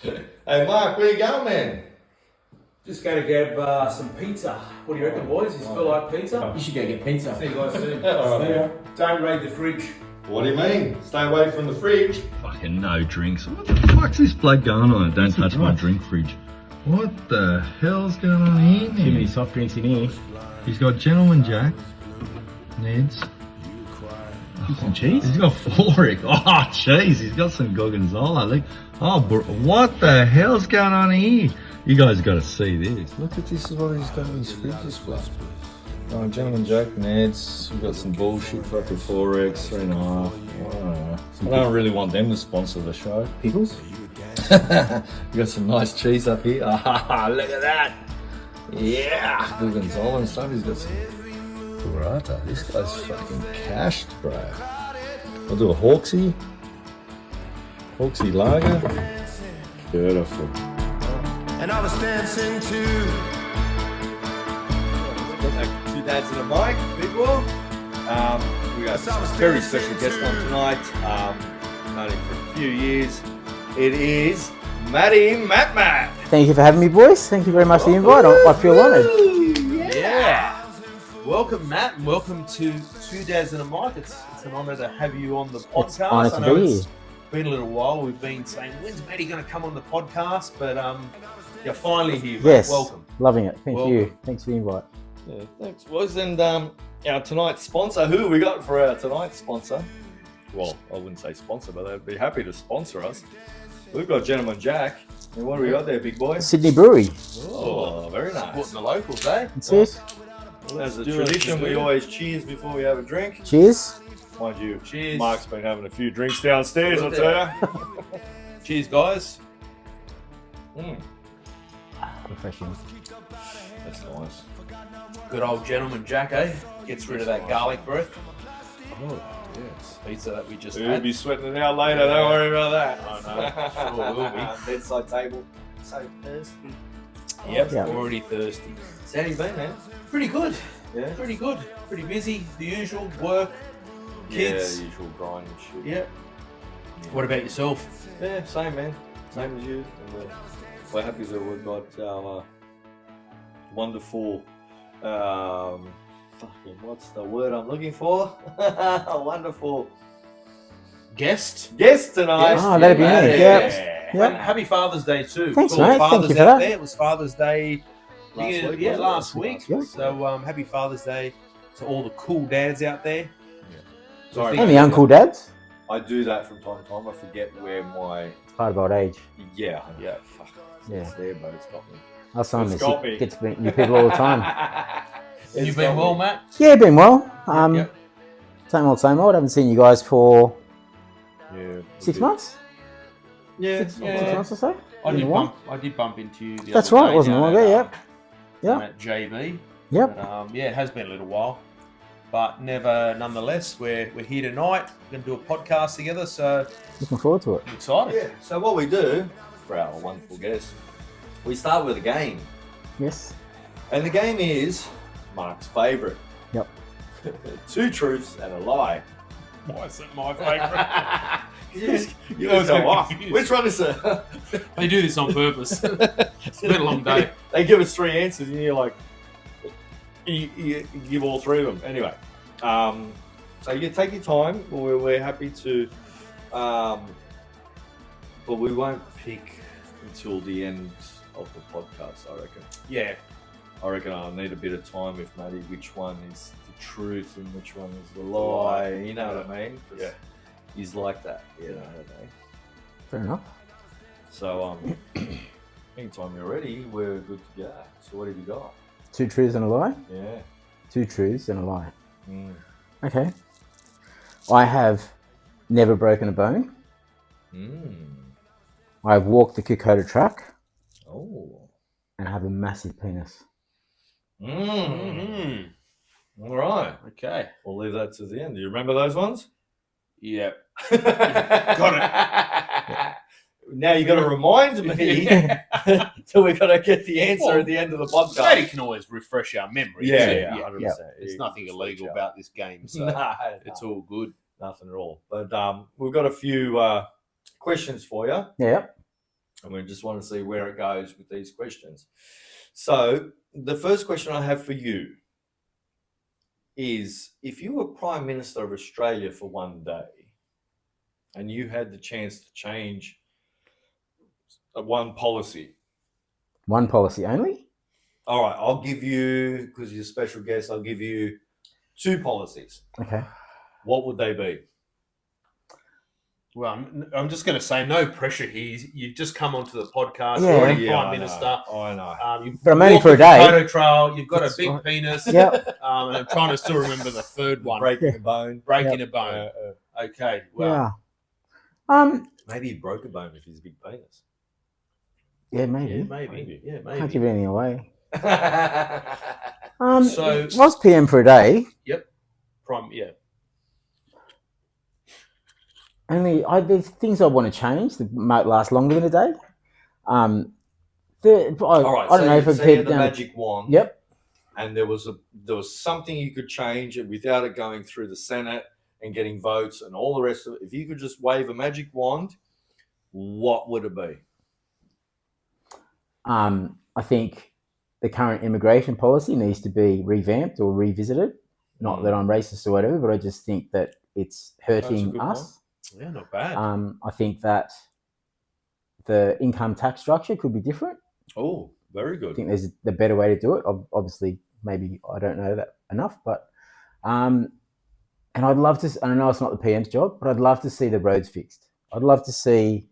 Hey, Mark, where you going, man? Just going to grab some pizza. What do you reckon, boys? You feel like pizza? You should go get pizza. See you guys soon. Alright. Don't raid the fridge. What do you mean? Stay away from the fridge. Fucking no drinks. What the fuck's this bloke going on? Don't touch my drink fridge. What the hell's going on here? Too many soft drinks in here. He's got Gentleman Jack, Ned's. Some cheese? He's got Floric. Oh, jeez. He's got some Gorgonzola. Look. Oh, what the hell's going on here? You guys got to see this. Look at this. Is what he's got in his fridge as well. Oh, Gentleman Jack, Ned's. We've got some bullshit fucking Forex, 3.5. I don't really want them to sponsor the show. Pickles? We got some nice cheese up here. Ah, look at that. Yeah. Gorgonzola and stuff. He's got some burrata. This guy's fucking cashed, bro. I'll do a Hawksy lager. Beautiful. And I was dancing too. Two dads and a mic, big one. We got a very special guest on tonight. Known him for a few years. It is Matty Matt. Thank you for having me, boys. Thank you very much for the invite. I feel honoured. Yeah. Welcome, Matt, and welcome to Two Dads and a Mic. It's an honour to have you on the podcast. It's an honour I know to be it's here. been a little while. We've been saying, when's Matty going to come on the podcast? But you're finally here, mate. Yes. Welcome. Loving it. Thank Welcome. you. Thanks for the invite. Yeah, thanks, boys. And our tonight's sponsor, who have we got for our tonight's sponsor? Well, I wouldn't say sponsor, but they'd be happy to sponsor us. We've got Gentleman Jack. And what have we got there, big boy? Sydney Brewery. Oh, very nice. Supporting the locals, eh? That's it. Well, as a do it. tradition, we always cheers before we have a drink. Cheers. Mind you, Cheers. Mark's been having a few drinks downstairs, I'll tell you. Cheers, guys. Refreshing. That's nice. Good old Gentleman Jack, eh? Gets rid of that garlic breath. Oh, yes. Pizza that we just We'll had. be sweating it out later, don't worry about that. I know, sure will be. Bedside table. So thirsty. Yep, Yeah. already thirsty. So how you been, man? Pretty good. Yeah? Pretty good. Pretty busy. The usual work, kids. Yeah, usual grind and shit. Yeah. What about yourself? Yeah, same, man. Same as you. And, we're happy that we've got our wonderful, fucking, what's the word I'm looking for? A wonderful Guest. guest tonight. Oh, that'd be Matty. nice. Yeah. And happy Father's Day too. Thanks, To all the mate. Thank fathers you for out that. there. It was Father's Day Last week, yeah, wasn't it? last week. Yeah. So happy Father's Day to all the cool dads out there. Sorry, And the uncle dads. I do that from time to time. I forget where my It's part of old age. fuck. Yeah. It's there, but it's got me. Our son It's got me. gets to meet people all the time. You've been well, Matt? Yeah, been well. Yep. Same old, same old. Haven't seen you guys for Yeah. 6 months? Yeah. 6 months or so? I Been did a while. bump into you. The That's other right, day wasn't down long ago, at, yep. down Yep. at JB. Yep. But, it has been a little while, but nonetheless, we're here tonight. We're going to do a podcast together, so Looking forward to it. I'm excited. Yeah. So what we do for our wonderful guests, we start with a game, Yes. and the game is Mark's favourite. Yep. 2 truths and a lie. Why is it my favourite? You I was go, getting "Oh, confused." which one is it? They do this on purpose. It's been a long day. They give us 3 answers, and you're like, you give all 3 of them. Anyway, so you take your time. We're happy to, but we won't pick until the end of the podcast, I reckon. Yeah. I reckon I'll need a bit of time with Matty, which one is the truth and which one is the lie. You know what I mean? 'Cause Yeah. he's like that, you know what I mean? Fair enough. So, anytime you're ready, we're good to go. So what have you got? 2 truths and a lie? Yeah. 2 truths and a lie. Mm. Okay. I have never broken a bone. I've walked the Kokoda track. Oh. And I have a massive penis. All right. Okay. We'll leave that to the end. Do you remember those ones? Yep. Got it. Now you got to remind me. So we got to get the answer at the end of the podcast. Matty can always refresh our memory. Yeah, too. yeah, 100%. There's nothing illegal Switch about this game, so Nah, it's nah, all good. nothing at all. But we've got a few questions for you. Yeah. And we just want to see where it goes with these questions. So the first question I have for you is, if you were Prime Minister of Australia for one day and you had the chance to change one policy. One policy only? All right, I'll give you, because you're a special guest, I'll give you 2 policies. Okay. What would they be? Well, I'm just going to say, no pressure here. You've just come onto the podcast. Yeah. You're already Yeah, Prime I Minister. know, I know. You've But I'm only walked for a the day. Photo trail. You've got That's a big right. penis. Yep. And I'm trying to still remember the third one. Breaking a bone. Breaking a bone. Okay. Well, Yeah. Maybe he broke a bone with his big penis. Yeah, maybe. yeah, maybe. Yeah, Can't maybe. give anything away. So- I was PM for a day. Yeah. Only there's things I want to change that might last longer than a day. All right, I don't know if so it you had keep the down. magic wand. Yep. And there was something you could change it without it going through the Senate and getting votes and all the rest of it. If you could just wave a magic wand, what would it be? I think the current immigration policy needs to be revamped or revisited. Not that I'm racist or whatever, but I just think that it's That's a hurting good us. Yeah, not bad. I think that the income tax structure could be different. Oh, very I good. think there's the better way to do it. Obviously, maybe I don't know that enough, but and I'd love to. I know it's not the PM's job, but I'd love to see the roads fixed. I'd love to see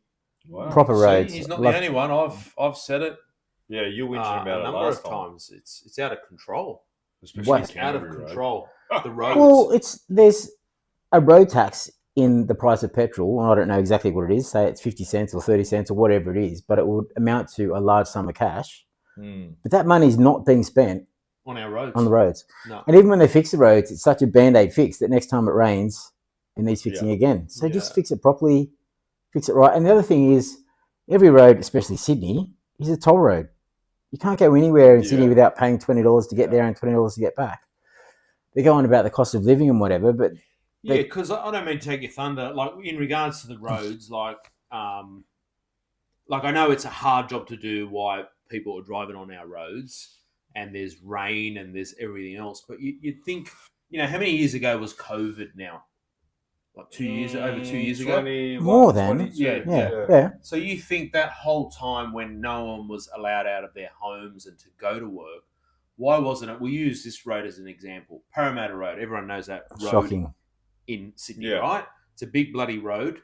Wow. proper See, roads. he's not Love- the only one. I've said it Yeah, you whinged a about it number last of time. times. It's out of control. Especially What? It's out of Canterbury Road. control. The roads. Well, there's a road tax in the price of petrol, and I don't know exactly what it is. Say it's 50 cents or 30 cents or whatever it is, but it would amount to a large sum of cash. But that money is not being spent on our roads. on the roads. No. And even when they fix the roads, it's such a band-aid fix that next time it rains, it needs fixing again. So just Yeah. fix it properly, fix it right. And the other thing is, every road, especially Sydney, is a toll road. You can't go anywhere in Sydney without paying $20 to get there and $20 to get back. They're going about the cost of living and whatever, but Yeah, because I don't mean to take your thunder. Like in regards to the roads, like I know it's a hard job to do. Why people are driving on our roads, and there's rain and there's everything else. But you'd think, how many years ago was COVID now? Like 2 years, over 2 years ago. 21, More than. 22. yeah. So you think that whole time when no one was allowed out of their homes and to go to work, why wasn't it? We use this road as an example. Parramatta Road. Everyone knows that road Shocking. in Sydney, Yeah. right? It's a big bloody road.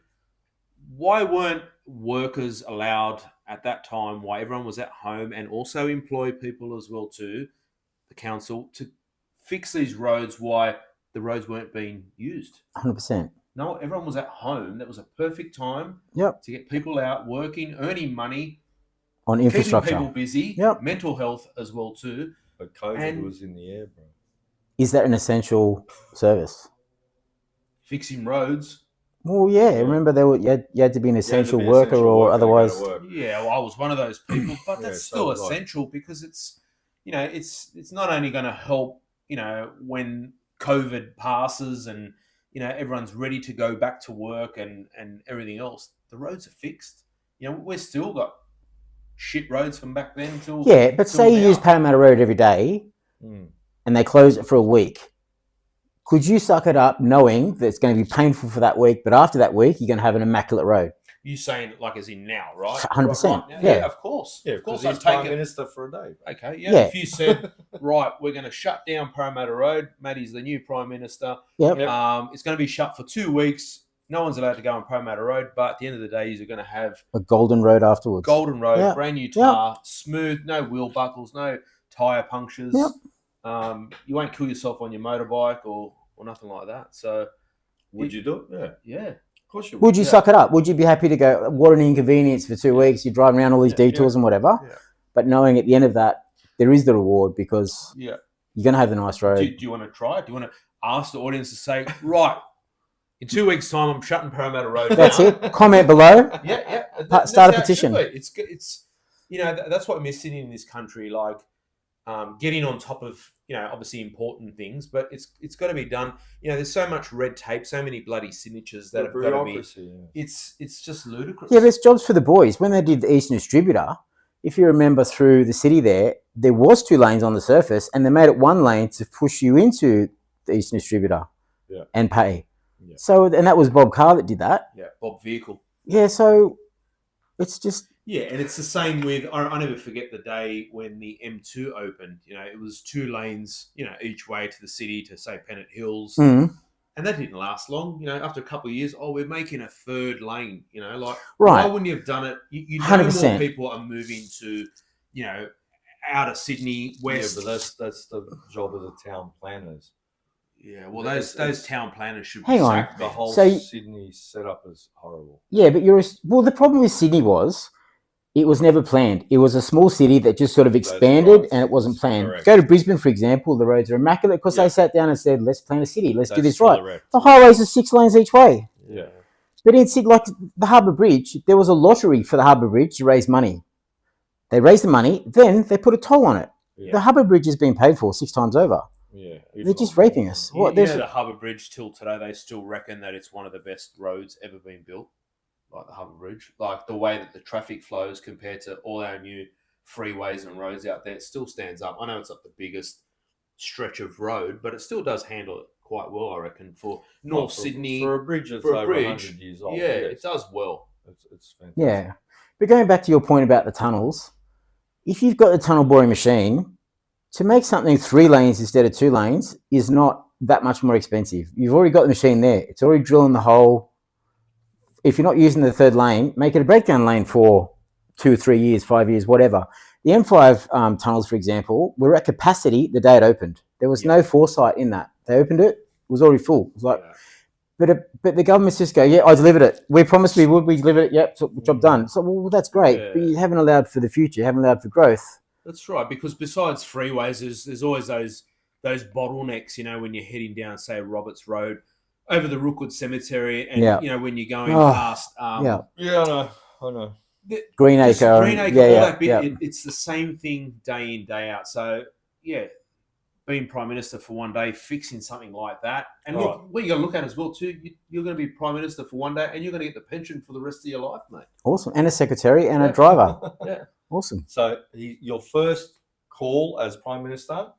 Why weren't workers allowed at that time, why everyone was at home, and also employ people as well too, the council, to fix these roads, why the roads weren't being used? 100%. No, everyone was at home. That was a perfect time Yep. to get people out working, earning money, On keeping infrastructure. people busy, Yep. mental health as well too. But COVID And- was in the air, bro. Is that an essential service? Fixing roads. Well, yeah. Remember, you had to be an essential worker or otherwise. Yeah, well, I was one of those people, but Yeah, that's so still was I. essential because it's not only going to help, when COVID passes and everyone's ready to go back to work and everything else. The roads are fixed. We've still got shit roads from back then till Yeah, but till say you now. use Parramatta Road every day and they close it for a week. Could you suck it up knowing that it's going to be painful for that week, but after that week, you're going to have an immaculate road? You saying it like as in now, right? 100%, Right now? yeah. Of course. Yeah, of course. because I'd he's take Prime it. Minister for a day. Okay, yeah. Yeah. If you said, right, we're going to shut down Parramatta Road, Matty's the new Prime Minister. Yep. It's going to be shut for 2 weeks. No one's allowed to go on Parramatta Road, but at the end of the day, you're going to have A golden road afterwards. golden road, Yep. brand new tar, smooth, no wheel buckles, no tyre punctures. Yep. You won't kill yourself on your motorbike or nothing like that. So, Would you do it? Yeah. yeah. Of course you would. Would you suck it up? Would you be happy to go, what an inconvenience for 2 weeks, you're driving around all these detours and whatever, Yeah. but knowing at the end of that, there is the reward because Yeah. you're going to have the nice road. Do you want to try it? Do you want to ask the audience to say, right, in 2 weeks' time, I'm shutting Parramatta Road That's down. it. Comment below. Yeah. Start a That's how it petition. should be. It's that's what we're missing in this country. Like, getting on top of, obviously important things, but it's got to be done. There's so much red tape, so many bloody signatures that have got to be. It's just ludicrous. Yeah, there's jobs for the boys. When they did the Eastern Distributor, if you remember through the city there was 2 lanes on the surface, and they made it 1 lane to push you into the Eastern Distributor and pay. Yeah. So, and that was Bob Carr that did that. Yeah, Bob Vehicle. Yeah, so it's just... Yeah, and it's the same with, I never forget the day when the M2 opened. It was 2 lanes, each way to the city to, say, Pennant Hills. Mm. And that didn't last long. After a couple of years, we're making a 3rd lane. Right. Why wouldn't you have done it? You know 100%. more people are moving to, out of Sydney, west. Yeah, but that's the job of the town planners. Yeah, well, those town planners should Hang be on. sacked. The whole So- Sydney setup is horrible. Yeah, but the problem with Sydney was it was never planned. It was a small city that just sort of expanded right. and it wasn't planned. Correct. Go to Brisbane, for example, the roads are immaculate because Yeah. they sat down and said, let's plan a city, let's do That's this right. correct. The highways are 6 lanes each way. Yeah. But in Sydney, like the Harbour Bridge, there was a lottery for the Harbour Bridge to raise money. They raised the money, then they put a toll on it. Yeah. The Harbour Bridge is being paid for 6 times over. Yeah. They're just raping us. What? There's The Harbour Bridge till today, they still reckon that it's one of the best roads ever been built, like the Harbour Bridge. Like the way that the traffic flows compared to all our new freeways and roads out there, it still stands up. I know it's not the biggest stretch of road, but it still does handle it quite well, I reckon, for North Sydney. For a bridge that's for a over bridge, 100 years old. yeah, it does well. It's fantastic. Yeah. But going back to your point about the tunnels, if you've got the tunnel boring machine, to make something 3 lanes instead of 2 lanes is not that much more expensive. You've already got the machine there. It's already drilling the hole. If you're not using the 3rd lane, make it a breakdown lane for 2 or 3 years, 5 years, whatever. The M5 tunnels, for example, were at capacity the day it opened. There was no foresight in that. They opened it, it was already full. It was like, but the governments just go, yeah, I delivered it. We promised we would. We delivered it. Yep, job done. So, well, that's great. Yeah. But you haven't allowed for the future. You haven't allowed for growth. That's right, because besides freeways, there's always those bottlenecks, when you're heading down, say, Roberts Road, over the Rookwood Cemetery, and, when you're going past... Yeah, Yeah, I know. Greenacre. Greenacre, yeah, all yeah, that bit, yeah. it's the same thing day in, day out. So, yeah, being Prime Minister for one day, fixing something like that. And look, what you got to look at as well, too, you're going to be Prime Minister for one day and you're going to get the pension for the rest of your life, mate. Awesome. And a secretary and a driver. Yeah. Awesome. So your first call as Prime Minister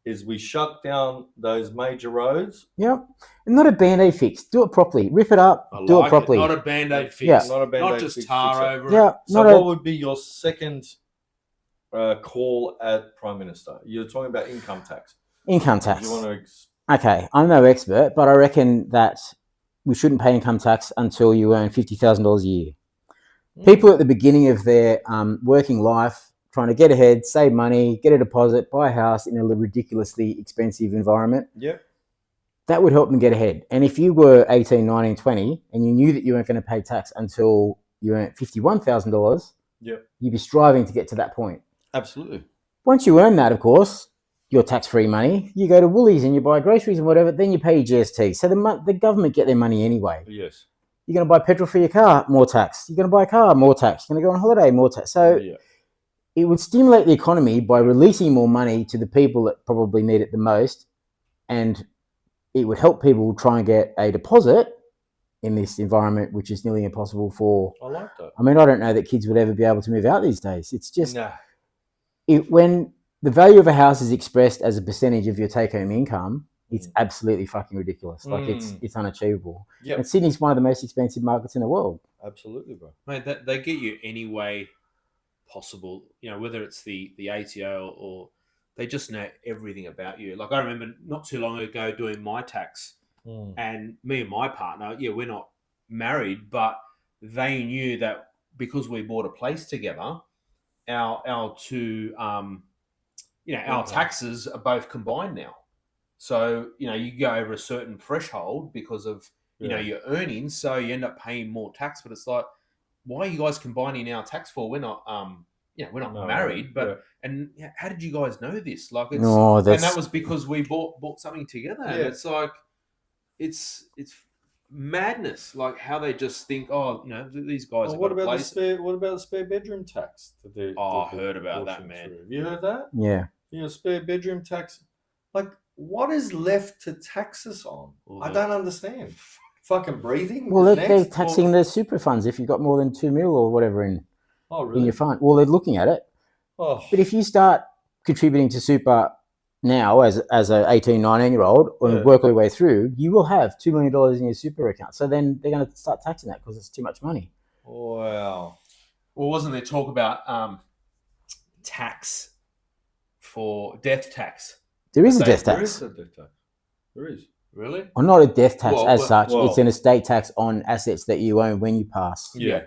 is we shut down those major roads. Yep. And not a Band-Aid fix. Do it properly. Rip it up. Do it properly. Not a Band-Aid fix. Yeah. Not a Band-Aid Not just fix, tar fix it. over Yeah. it. So what would be your second call at Prime Minister? You're talking about income tax. Income tax. You want to... Okay, I'm no expert, but I reckon that we shouldn't pay income tax until you earn $50,000 a year. People at the beginning of their working life, trying to get ahead, save money, get a deposit, buy a house in a ridiculously expensive environment, Yep. that would help them get ahead. And if you were 18, 19, 20, and you knew that you weren't going to pay tax until you earned $51,000, Yep. you'd be striving to get to that point. Absolutely. Once you earn that, of course, your tax-free money, you go to Woolies and you buy groceries and whatever, then you pay your GST. So the government get their money anyway. Yes. You're going to buy petrol for your car, more tax. You're going to buy a car, more tax. You're going to go on holiday, more tax. So Yeah. it would stimulate the economy by releasing more money to the people that probably need it the most, and it would help people try and get a deposit in this environment, which is nearly impossible for... I like that. I mean, I don't know that kids would ever be able to move out these days. It's just... Nah. When the value of a house is expressed as a percentage of your take-home income, it's absolutely fucking ridiculous. Like it's unachievable. Yep. And Sydney's one of the most expensive markets in the world. Absolutely, bro. Mate, they get you any way possible, whether it's the ATO or they just know everything about you. Like I remember not too long ago doing my tax, and me and my partner, we're not married, but they knew that because we bought a place together, our two our taxes are both combined now. So you go over a certain threshold because of your earnings, so you end up paying more tax. But it's like, why are you guys combining our tax for? We're not we're not married, but and how did you guys know this? Like, it's, and that was because we bought something together. And it's like, it's madness. Like how they just think, these guys. What about the spare bedroom tax? I heard about that, man. Have you heard that? Yeah. Your spare bedroom tax. Like, what is left to tax us on? I don't understand. Fucking breathing. Well, is they're next, taxing the super funds if you've got more than 2 mil or whatever in really? your fund. Well, they're looking at it. Oh, But if you start contributing to super now as a 18, 19-year-old and work all the way through, you will have $2 million in your super account. So then they're going to start taxing that because it's too much money. wow. Well, wasn't there talk about tax for death tax? There is a death There tax. is a death tax. There is. Really? Well, not a death tax as such. well. It's an estate tax on assets that you own when you pass. Yeah.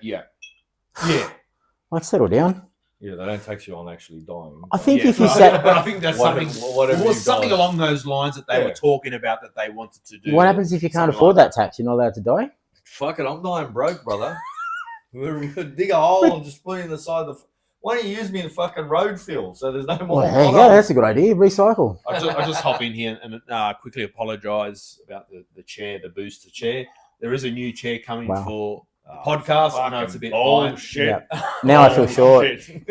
Like, settle down. Yeah, they don't tax you on actually dying. I think Yeah, if you but sat... but I think that's Whatever- something. whatever It was you've something done. along those lines that they Yeah. were talking about that they wanted to do. What happens if you can't Something afford like that tax? You're not allowed to die? Fuck it, I'm dying broke, brother. We're dig a hole and just put it in the side of the. Why don't you use me in fucking road fill so there's no more? Well, there you go. That's a good idea. Recycle. I just hop in here and quickly apologise about the chair, the booster chair. There is a new chair coming Wow. for the podcast. I know it's a bit bullshit. Yeah. Now I feel short.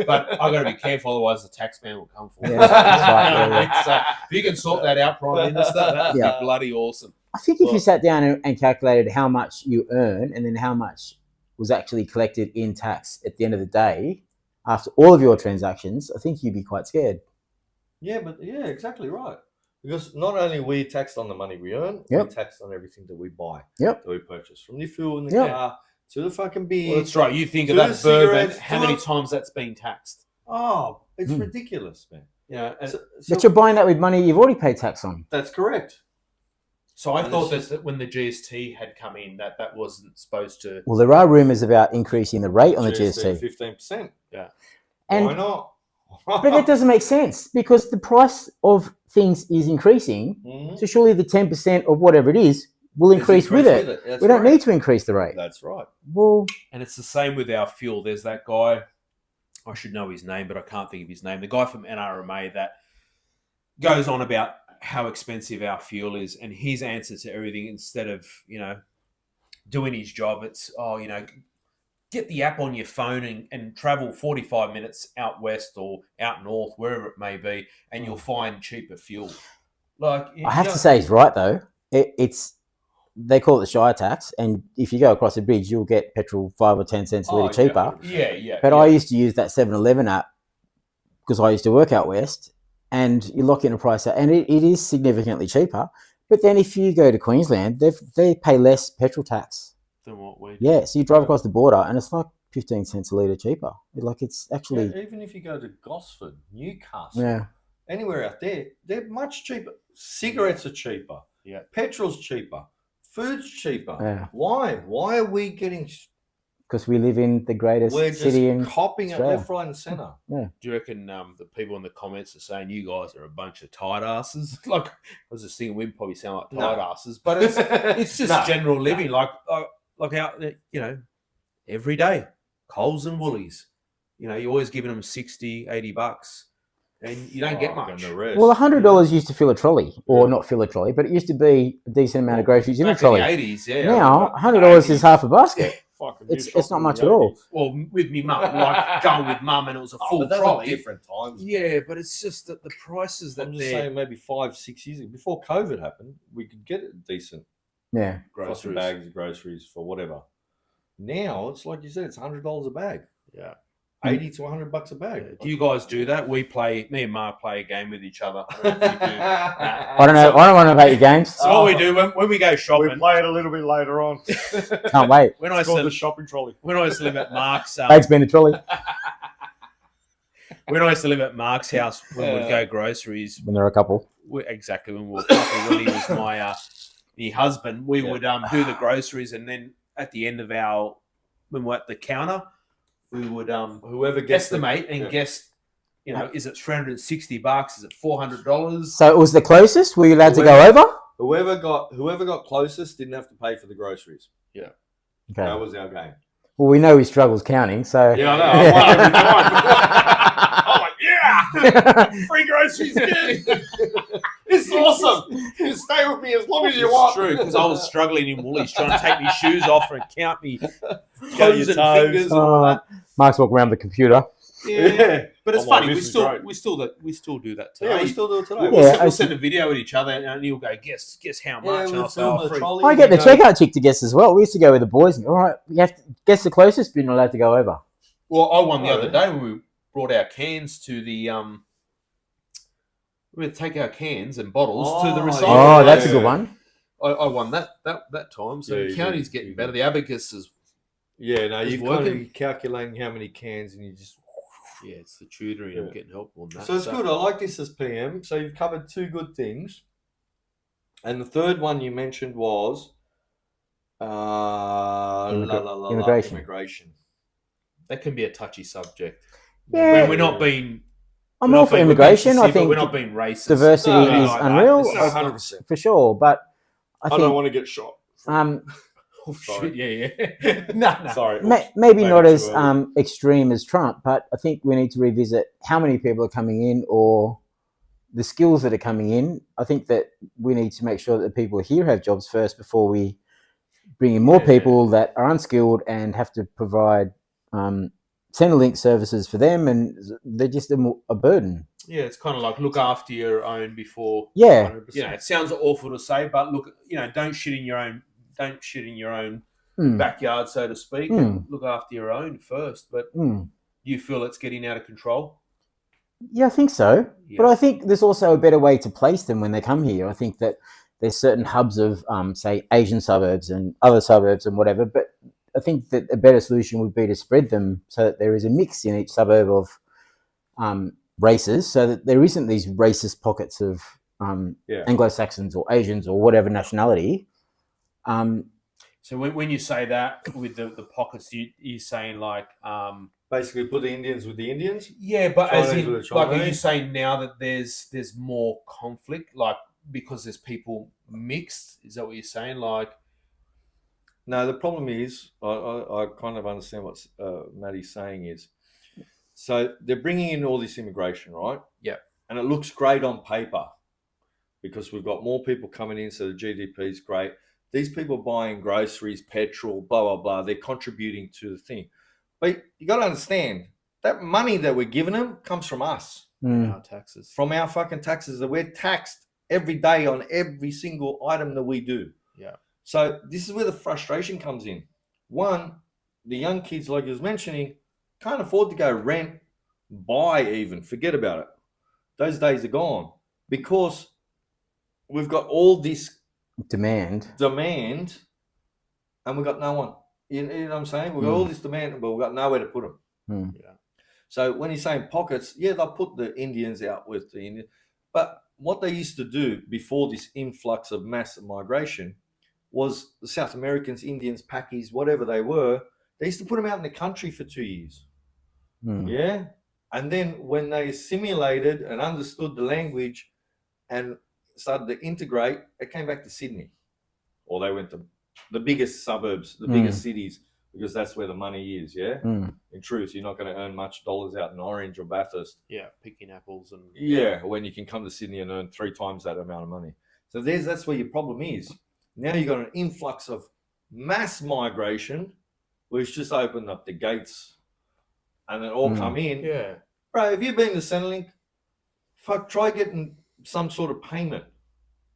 but I got to be careful, otherwise the tax man will come for me. Yeah, that's right, yeah. So if you can sort that out, Prime Minister, that'd Yeah. be bloody awesome. I think if Well- you sat down and calculated how much you earn and then how much was actually collected in tax at the end of the day, after all of your transactions, I think you'd be quite scared. Yeah, exactly right. Because not only are we taxed on the money we earn, Yep. we're taxed on everything that we buy, Yep. that we purchase, from the fuel in the Yep. car to the fucking beer. Well, that's right. You think of To that the bourbon, cigarettes, how to many the- times that's been taxed? Oh, it's Mm. ridiculous, man. You know, and But you're buying that with money you've already paid tax on. That's correct. so I and thought it's that when the GST had come in, that wasn't supposed to. Well, there are rumours about increasing the rate on the GST. 15%. And Why not? but that doesn't make sense because the price of things is increasing. Mhm. So surely the 10% of whatever it is will It's increase with increased it. That's We don't right. need to increase the rate. That's right. Well, And it's the same with our fuel. There's that guy, I should know his name, but I can't think of his name. The guy from NRMA that goes on about how expensive our fuel is, and his answer to everything, instead of, doing his job, it's, get the app on your phone and travel 45 minutes out west or out north, wherever it may be, and you'll find cheaper fuel. Like, I have to say he's right though. It's they call it the Shire tax, and if you go across a bridge, you'll get petrol 5 or 10 cents a litre cheaper. Yeah. But I used to use that 7-Eleven app because I used to work out west, and you lock in a price, and it is significantly cheaper. But then if you go to Queensland, they pay less petrol tax. Than what we do. Yeah, so you drive across the border, and it's like 15 cents a litre cheaper. Like it's actually Even if you go to Gosford, Newcastle, yeah. anywhere out there, they're much cheaper. Cigarettes are cheaper. Yeah. Petrol's cheaper. Food's cheaper. Yeah. Why? Why are we getting? Because we live in the greatest We're just city in copying it Australia. left, right, and centre. Do you reckon the people in the comments are saying you guys are a bunch of tight asses? Like, I was just thinking we'd probably sound like tight asses, but it's just No, general living. Like out there, every day, Coles and Woolies. You're always giving them $60, $80, and you don't get much. Well, $100 used to fill a trolley, or not fill a trolley, but it used to be a decent amount of groceries in a Back trolley. in the 80s, yeah. Now, $100 is half a basket. Fucking It's not much at all. Well, with me mum, like going with mum, and it was a full trolley. Different times. Yeah, but it's just that the prices that I'm just they're saying, maybe 5-6 years ago, before COVID happened, we could get decent Yeah. fucking bags of groceries for whatever. Now it's like you said, it's $100 a bag. Yeah. $80 to $100 a bag. Do you guys do that? Me and Mark play a game with each other. I don't know if you do. I don't know. I don't want to know about your games. So what we do when we go shopping, play it a little bit later on. Can't wait. when I It's called used the to, shopping trolley. when I used to live at Mark's, Bags been a trolley when I used to live at Mark's house, when we'd go groceries, when there are a couple. exactly when we were a couple, when he was my husband, we would do the groceries, and then at the end of when we're at the counter, we would Whoever gets estimate and guess. Is it $360? Is it $400? So it was the closest. Were you allowed to go over? whoever got closest didn't have to pay for the groceries. Okay. That was our game. Well, we know he struggles counting, so Yeah, I know. I won every time. I'm like, yeah, free groceries, good. It's awesome. You stay with me as long as you It's want. true, because I was struggling in Woolies trying to take my shoes off and count me Count toes your and toes. fingers and all that. Mark's walking around the computer. Yeah, but it's I'm like, funny. this is great. We still do that today. Yeah, we still do it today. We'll send a video at each other, and you'll go, guess how Yeah, much. And we'll I'll say, film oh, the free. trolley. I get the and go- checkout chick to guess as well. We used to go with the boys. And, all right, you have to guess the closest, but you're not allowed to go over. Well, I won the Oh, other really? day when we brought our cans to the we had to take our cans and bottles to the recycling. Oh, that's a place. good one. I won that time. So Yeah, the you county's did. getting You better. did. The abacus is Yeah, no, It's you're kind working. of calculating how many cans, and you just. it's the tutoring. Yeah. I'm getting help on that. So it's good. I like this as PM. So you've covered two good things, and the third one you mentioned was Immigration. immigration. That can be a touchy subject. Yeah. When we're not being. I'm we're all not for being- we're immigration. being I sincere, but think we're not being racist. diversity No, is like that. unreal, It's not 100%. for sure. But I I don't think want to get shot. Oh, Sorry. shit, yeah. no. Sorry. maybe Maybe not too as early. extreme as Trump, but I think we need to revisit how many people are coming in or the skills that are coming in. I think that we need to make sure that the people here have jobs first before we bring in more Yeah. people that are unskilled and have to provide Centrelink services for them, and they're just a burden. Yeah, it's kind of like look after your own before. Yeah. 100%. You know, it sounds awful to say, but look, don't shit in your own. Don't shit in your own backyard, so to speak. And look after your own first. But you feel it's getting out of control? Yeah, I think so. Yeah. But I think there's also a better way to place them when they come here. I think that there's certain hubs of, say, Asian suburbs and other suburbs and whatever. But I think that a better solution would be to spread them so that there is a mix in each suburb of races, so that there isn't these racist pockets of Anglo-Saxons or Asians or whatever nationality. So when you say that with the pockets, you're saying like Basically, put the Indians with the Indians. yeah, but as Chinese in, with the like, are you Chinese. saying now that there's more conflict, like because there's people mixed? Is that what you're saying? Like, No, the problem is, I kind of understand what Matty's saying is, so they're bringing in all this immigration, right? Yeah. And it looks great on paper because we've got more people coming in, so the GDP is great. These people are buying groceries, petrol, blah, blah, blah. They're contributing to the thing. But you got to understand, that money that we're giving them comes from us, our taxes. from our fucking taxes that we're taxed every day on every single item that we do. Yeah. So this is where the frustration comes in. One, the young kids, like you was mentioning, can't afford to go rent, buy even, forget about it. Those days are gone because we've got all this Demand. and we've got no one. You know what I'm saying? We've got all this demand, but we've got nowhere to put them. Yeah. So when he's saying pockets, yeah, they'll put the Indians out with the Indians. But what they used to do before this influx of massive migration was the South Americans, Indians, Pakis, whatever they were, they used to put them out in the country for 2 years. Yeah. And then when they assimilated and understood the language and started to integrate, they came back to Sydney. Or they went to the biggest suburbs, the biggest cities, because that's where the money is, yeah? In truth, you're not going to earn much dollars out in Orange or Bathurst. Yeah, picking apples and Yeah, when you can come to Sydney and earn 3 times that amount of money. So that's where your problem is. Now you've got an influx of mass migration, which just opened up the gates and then all come in. yeah. Bro, have you been to Centrelink? Fuck, try getting some sort of payment.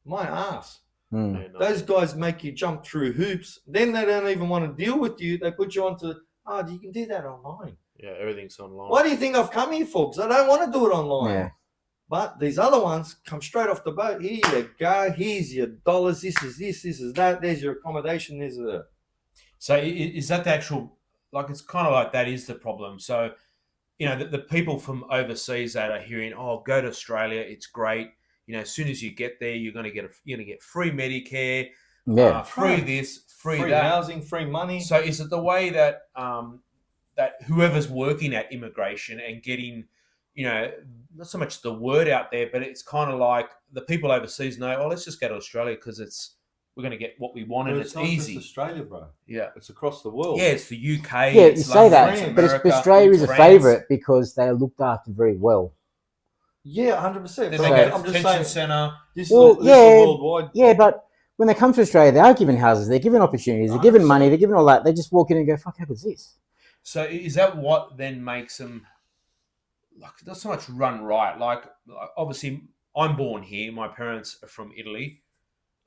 My ass. Yeah, Those guys make you jump through hoops. Then they don't even want to deal with you. They put you onto, you can do that online. yeah, everything's online. Why do you think I've come here for? Because I don't want to do it online. Yeah. But these other ones come straight off the boat. Here you go. Here's your dollars. This is that. There's your accommodation. There's the. So is that the actual, like, it's kind of like that is the problem. So, the people from overseas that are hearing, oh, go to Australia, it's great. As soon as you get there, you're going to get free Medicare, free this, free that. housing, free money. So is it the way that that whoever's working at immigration and getting, not so much the word out there, but it's kind of like the people overseas know, oh, let's just go to Australia because we're going to get what we want and it's not easy. just Australia, bro. Yeah. It's across the world. Yeah, it's the UK. Yeah, you it's say London, that, it's France, but America, Australia is a France. favourite because they are looked after very well. Yeah, 100%. Then But they So- go to I'm just detention saying, centre. this Well, is yeah, worldwide. Yeah, but when they come to Australia, they are given houses, they're given opportunities, they're given money, they're given all that. They just walk in and go, fuck, how good's this? So is that what then makes them not so much run right. Like obviously, I'm born here. My parents are from Italy,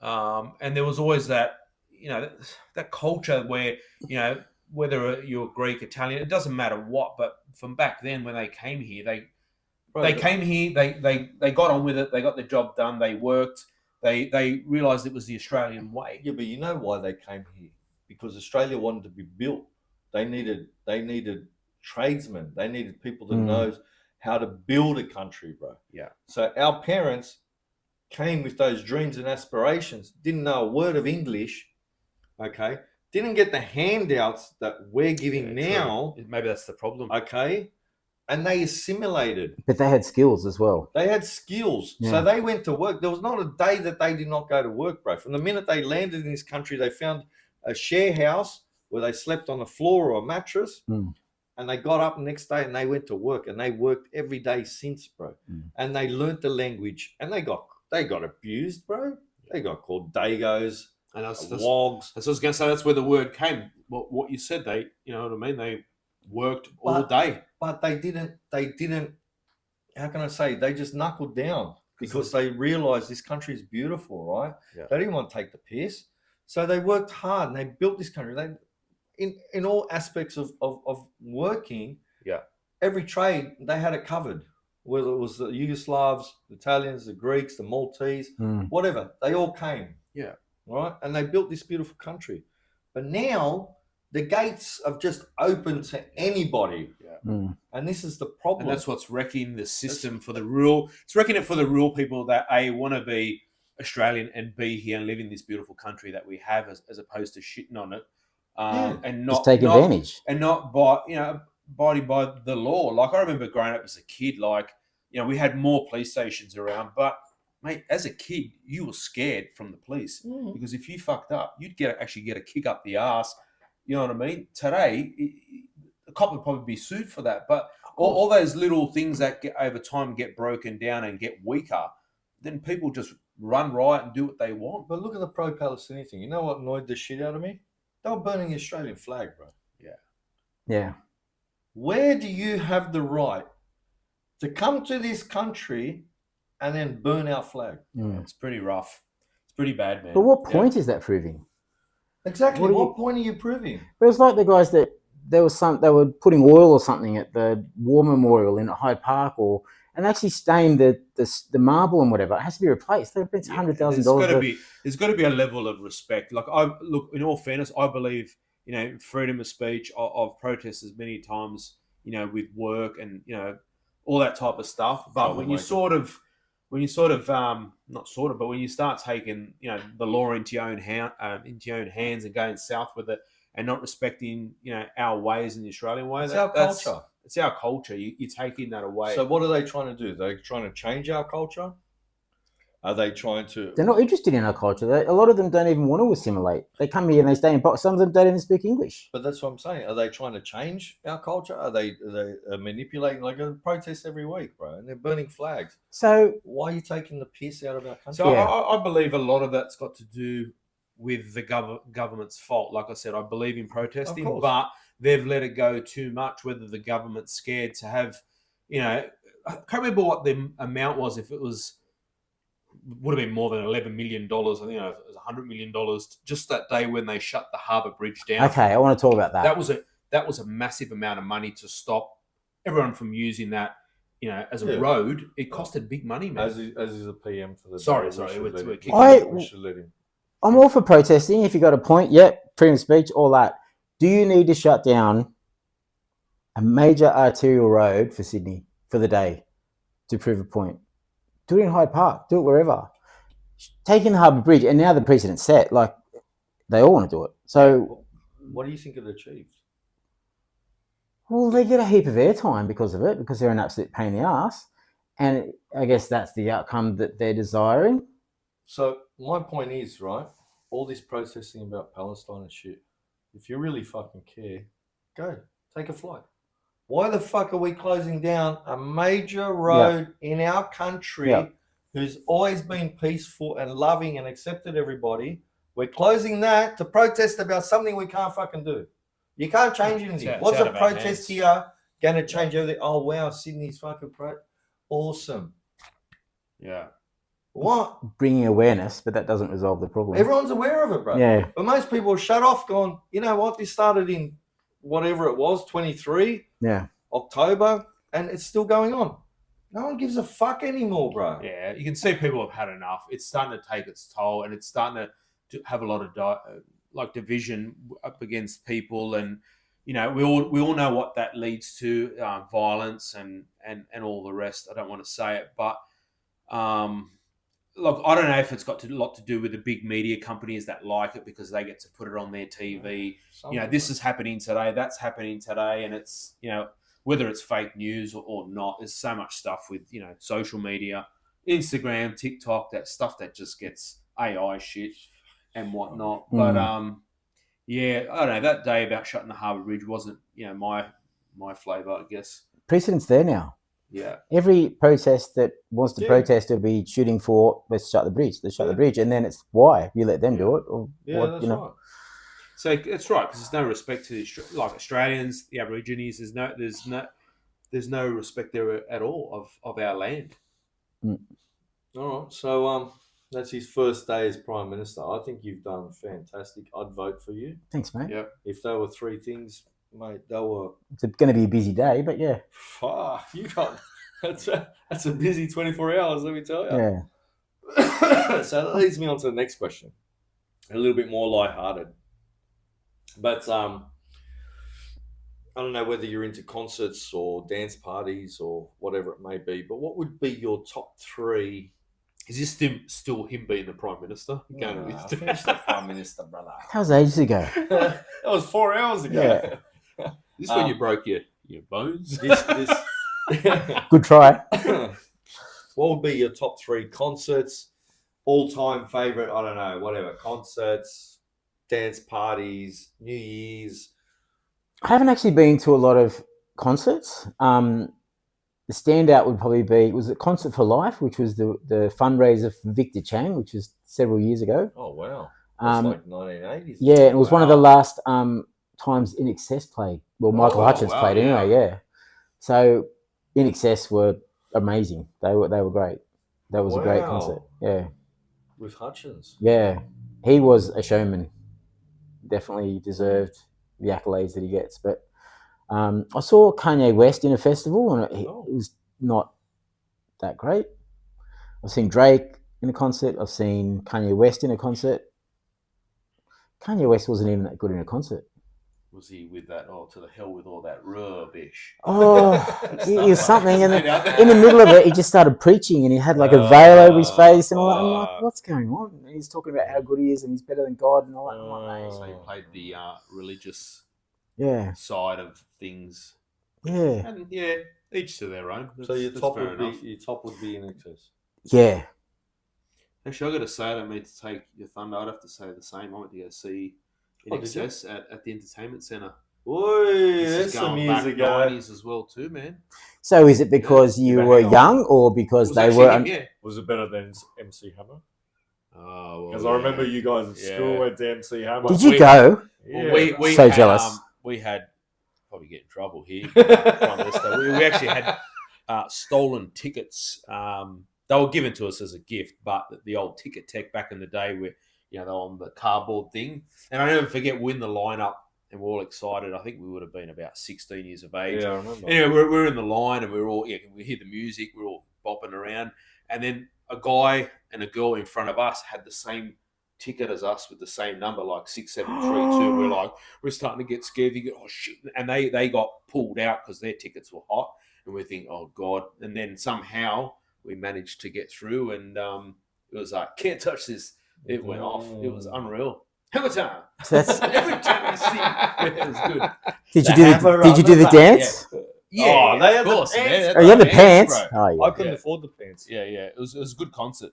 and there was always that that culture where whether you're Greek, Italian, it doesn't matter what. But from back then, when they came here, they came here. They got on with it. They got their job done. They worked. They realised it was the Australian way. Yeah, but you know why they came here? Because Australia wanted to be built. They needed tradesmen. They needed people that knows how to build a country, bro. Yeah. So our parents came with those dreams and aspirations. Didn't know a word of English. Okay. Didn't get the handouts that we're giving now. True. Maybe that's the problem. Okay. And they assimilated. But they had skills as well. They had skills. Yeah. So they went to work. There was not a day that they did not go to work, bro. From the minute they landed in this country, they found a share house where they slept on the floor or a mattress. And they got up the next day and they went to work. And they worked every day since, bro. And they learnt the language. And they got abused, bro. They got called dagos. And that's wogs. That's what I was going to say. That's where the word came. What you said, you know what I mean? They worked all day. But they didn't, how can I say, they just knuckled down because they realized this country is beautiful, right? Yeah. They didn't want to take the piss. So they worked hard and they built this country. They, in all aspects of working, every trade, they had it covered. Whether it was the Yugoslavs, the Italians, the Greeks, the Maltese, whatever, they all came. Yeah. Right? And they built this beautiful country. But now the gates have just opened to anybody. Yeah. And this is the problem. And that's what's wrecking the system for the rural. It's wrecking it for the rural people that A, want to be Australian and B, here and live in this beautiful country that we have as opposed to shitting on it. And not just take advantage. And not abiding by the law. Like I remember growing up as a kid, like, we had more police stations around, but mate, as a kid, you were scared from the police because if you fucked up, you'd actually get a kick up the ass. You know what I mean? Today, a cop would probably be sued for that. But all those little things that over time get broken down and get weaker, then people just run riot and do what they want. But look at the pro-Palestinian thing. You know what annoyed the shit out of me? They were burning the Australian flag, bro. Yeah. Yeah. Where do you have the right to come to this country and then burn our flag? It's pretty rough. It's pretty bad, man. But what point is that proving? Exactly. What point are you proving? It was like the guys that they were putting oil or something at the War Memorial in Hyde Park, and actually stained the marble and whatever. It has to be replaced. They've spent $100,000. There's got to be a level of respect. Like look, in all fairness, I believe freedom of speech. I've protested many times, with work and all that type of stuff. But when you start taking the law into your own hands and going south with it and not respecting our ways and the Australian way, it's our culture. It's our culture. You're taking that away. So what are they trying to do? They're trying to change our culture. Are they trying to? They're not interested in our culture. A lot of them don't even want to assimilate. They come here and they stay in box. Some of them don't even speak English. But that's what I'm saying. Are they trying to change our culture? Are they manipulating? Like a protest every week, bro, and they're burning flags. So why are you taking the piss out of our country? So I believe a lot of that's got to do with the government's fault. Like I said, I believe in protesting, but they've let it go too much. Whether the government's scared to have, I can't remember what the amount was. If it would have been more than $11 million. I think it was $100 million just that day when they shut the harbour bridge down. Okay, I want to talk about that. That was a massive amount of money to stop everyone from using that, as a road. It costed big money, man. As is a PM for the sorry, we should let him. I'm all for protesting. If you got a point, freedom of speech, all that. Do you need to shut down a major arterial road for Sydney for the day to prove a point? Do it in Hyde Park. Do it wherever. Taking the Harbour Bridge, and now the precedent's set. Like, they all want to do it. So, what do you think it achieves? Well, they get a heap of airtime because of it, because they're an absolute pain in the ass. And I guess that's the outcome that they're desiring. So, my point is, right, all this protesting about Palestine and shit, if you really fucking care, go. Take a flight. Why the fuck are we closing down a major road in our country who's always been peaceful and loving and accepted everybody? We're closing that to protest about something we can't fucking do. You can't change anything. What's a protest here Going to change everything. Oh, wow, Sydney's fucking awesome. Yeah. What? Bringing awareness, but that doesn't resolve the problem. Everyone's aware of it, bro. Yeah. But most people are shut off going, you know what? This started in whatever it was, 23, October, and it's still going on. No one gives a fuck anymore, bro. Yeah, you can see people have had enough. It's starting to take its toll, and it's starting to have a lot of division up against people, and you know we all know what that leads to, violence and all the rest. I don't want to say it, but look, I don't know if it's got a lot to do with the big media companies that like it because they get to put it on their TV. You know, this is happening today, that's happening today, and it's, you know, whether it's fake news or not, there's so much stuff with, you know, social media, Instagram, TikTok, that stuff that just gets AI shit and whatnot. But yeah, I don't know. That day about shutting the Harbour Bridge wasn't, you know, my flavour, I guess. Precedent's there now. Yeah. Every protest that wants to protest will be shooting for, let's shut the bridge, the bridge. And then it's why you let them do it. Or what, that's you know. right. So it's right, because there's no respect to like Australians, the Aborigines. There's no respect there at all of our land. All right. So that's his first day as Prime Minister. I think you've done fantastic. I'd vote for you. Thanks, mate. Yeah. If there were three things, mate, they were. It's going to be a busy day, but yeah. You got that's a busy 24 hours. Let me tell you. Yeah. So that leads me on to the next question, a little bit more lighthearted. But I don't know whether you're into concerts or dance parties or whatever it may be. But what would be your top three? Is this still him being the Prime Minister? Finish the Prime Minister, brother. That was ages ago. That was 4 hours ago. Yeah. This is when you broke your bones. Good try. What would be your top three concerts, all-time favourite, I don't know, whatever, concerts, dance parties, New Year's? I haven't actually been to a lot of concerts. The standout would probably be, was it Concert for Life, which was the fundraiser for Victor Chang, which was several years ago. Oh, wow. That's like 1980s. Yeah, it was one of the last times In Excess played. Well, Michael Hutchence played anyway, yeah. So In Excess were amazing. They were great. That was a great concert. Yeah. With Hutchence. Yeah. He was a showman. Definitely deserved the accolades that he gets. But I saw Kanye West in a festival, and it was not that great. I've seen Drake in a concert. I've seen Kanye West in a concert. Kanye West wasn't even that good in a concert. Was he with that? Oh, to the hell with all that rubbish! Oh, he was something, and in the middle of it, he just started preaching, and he had like a veil over his face, and all that. I'm like, what's going on? And he's talking about how good he is, and he's better than God, and all that. I'm like, so he played the religious side of things. Yeah. And yeah, each to their own. So your top would be In Excess. Yeah. Actually, I got to say, I don't mean to take your thunder. I'd have to say the same. I went to go see In Excess at the entertainment centre. Oi, that's some years ago. 90s as well too, man. So is it because you were young, or because they were? Was it better than MC Hammer? Oh, because I remember you guys at school went to MC Hammer. Did you go? Yeah. We so had, jealous. We had probably get in trouble here. we actually had stolen tickets. They were given to us as a gift, but the old ticket tech back in the day, where they're on the cardboard thing. And I never forget, we're in the lineup and we're all excited. I think we would have been about 16 years of age. Yeah, I remember. Anyway, we're in the line and we're all, we hear the music, we're all bopping around. And then a guy and a girl in front of us had the same ticket as us with the same number, like 6732. We're starting to get scared. You go, oh shit. And they got pulled out because their tickets were hot. And we think, oh God. And then somehow we managed to get through, and it was like, can't touch this. It went off. It was unreal. Hammer time. That's every time I see it was good. Did you do the dance? Yeah, they had of course. the pants. Oh, you had the pants. Bro. Oh, yeah. I couldn't afford the pants. Yeah. It was a good concert.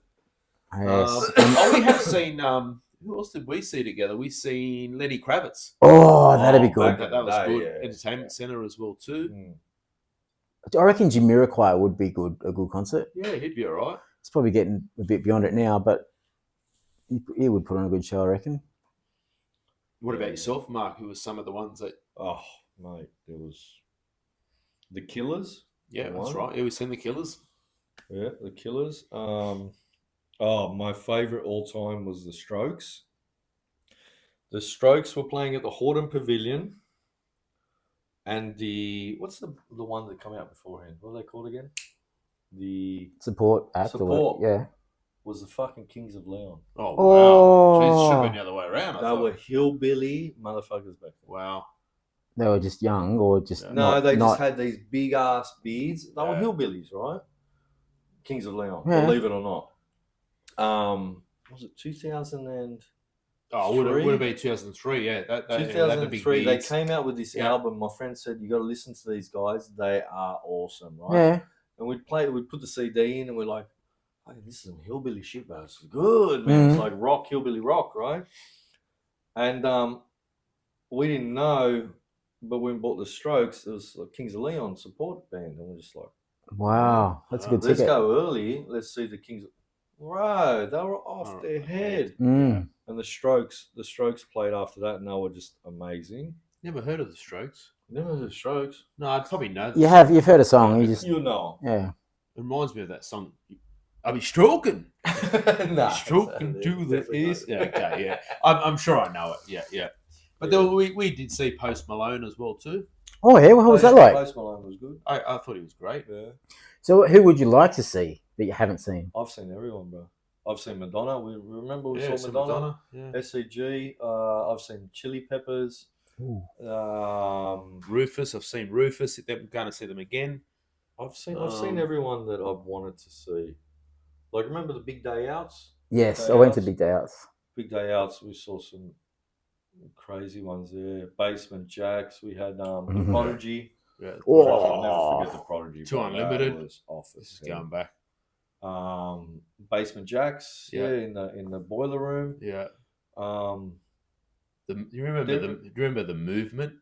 Yes. We have seen. Who else did we see together? We seen Lenny Kravitz. Oh, that'd be good. That was good. Yeah. Entertainment Centre as well too. I reckon Jamiroquai would be a good concert. Yeah, he'd be all right. It's probably getting a bit beyond it now, but he would put on a good show, I reckon. What about yourself, Mark? Who was some of the ones that? Oh, mate, there was The Killers. Yeah, Go that's on. right. Yeah, we've seen the Killers. Yeah, the Killers. My favourite all time was the Strokes. The Strokes were playing at the Hordern Pavilion, and what's the one that come out beforehand? What are they called again? The Support act. Support. Yeah. was the fucking Kings of Leon. Oh, wow. Oh. Jeez, it should have been the other way around. I They thought. were hillbilly motherfuckers back then. Wow. They were just young, or just No, they not, just had these big ass beards. They were Yeah. hillbillies, right? Kings of Leon, Yeah. believe it or not. Was it 2000 and Oh, it would have been 2003. Yeah, that 2003? They beards. came out with this Yeah. album. My friend said you got to listen to these guys. They are awesome, right? Yeah. And we'd put the CD in, and we're like, hey, this is some hillbilly shit, bro. It's good, man. It's like rock, hillbilly rock, right? And we didn't know, but when we bought the Strokes, it was like Kings of Leon support band, and we're just like, Wow, that's a good let's ticket. go early. Let's see the Kings. Bro, they were off their head. Mm. And the Strokes played after that, and they were just amazing. Never heard of the Strokes. Never heard of the Strokes. No, I'd probably know. You've heard a song. You just You know. yeah. It reminds me of that song. I'll be stroking. Nah, Stroking to the definitely east. not. Yeah, okay, yeah. I'm sure I know it. Yeah. But Yeah. then we did see Post Malone as well too. Oh yeah, what was that like? Post Malone was good. I thought he was great. Yeah. So who would you like to see that you haven't seen? I've seen everyone, bro. I've seen Madonna. We remember we Yeah, saw some Madonna. Yeah. SCG. I've seen Chili Peppers. Ooh. Rufus. I've seen Rufus. I'm going to see them again. I've seen everyone that I've wanted to see. Like, remember the Big Day Outs? Yes, Day I went to Outs? Big Day Outs. Big Day Outs. We saw some crazy ones there. Basement Jacks. We had the Prodigy. Yeah. Oh. I'll never forget the Prodigy. Two bro. That Unlimited. was off This is its going head. back. Basement Jacks. Yeah. In the boiler room. Yeah. Um, You remember the movement?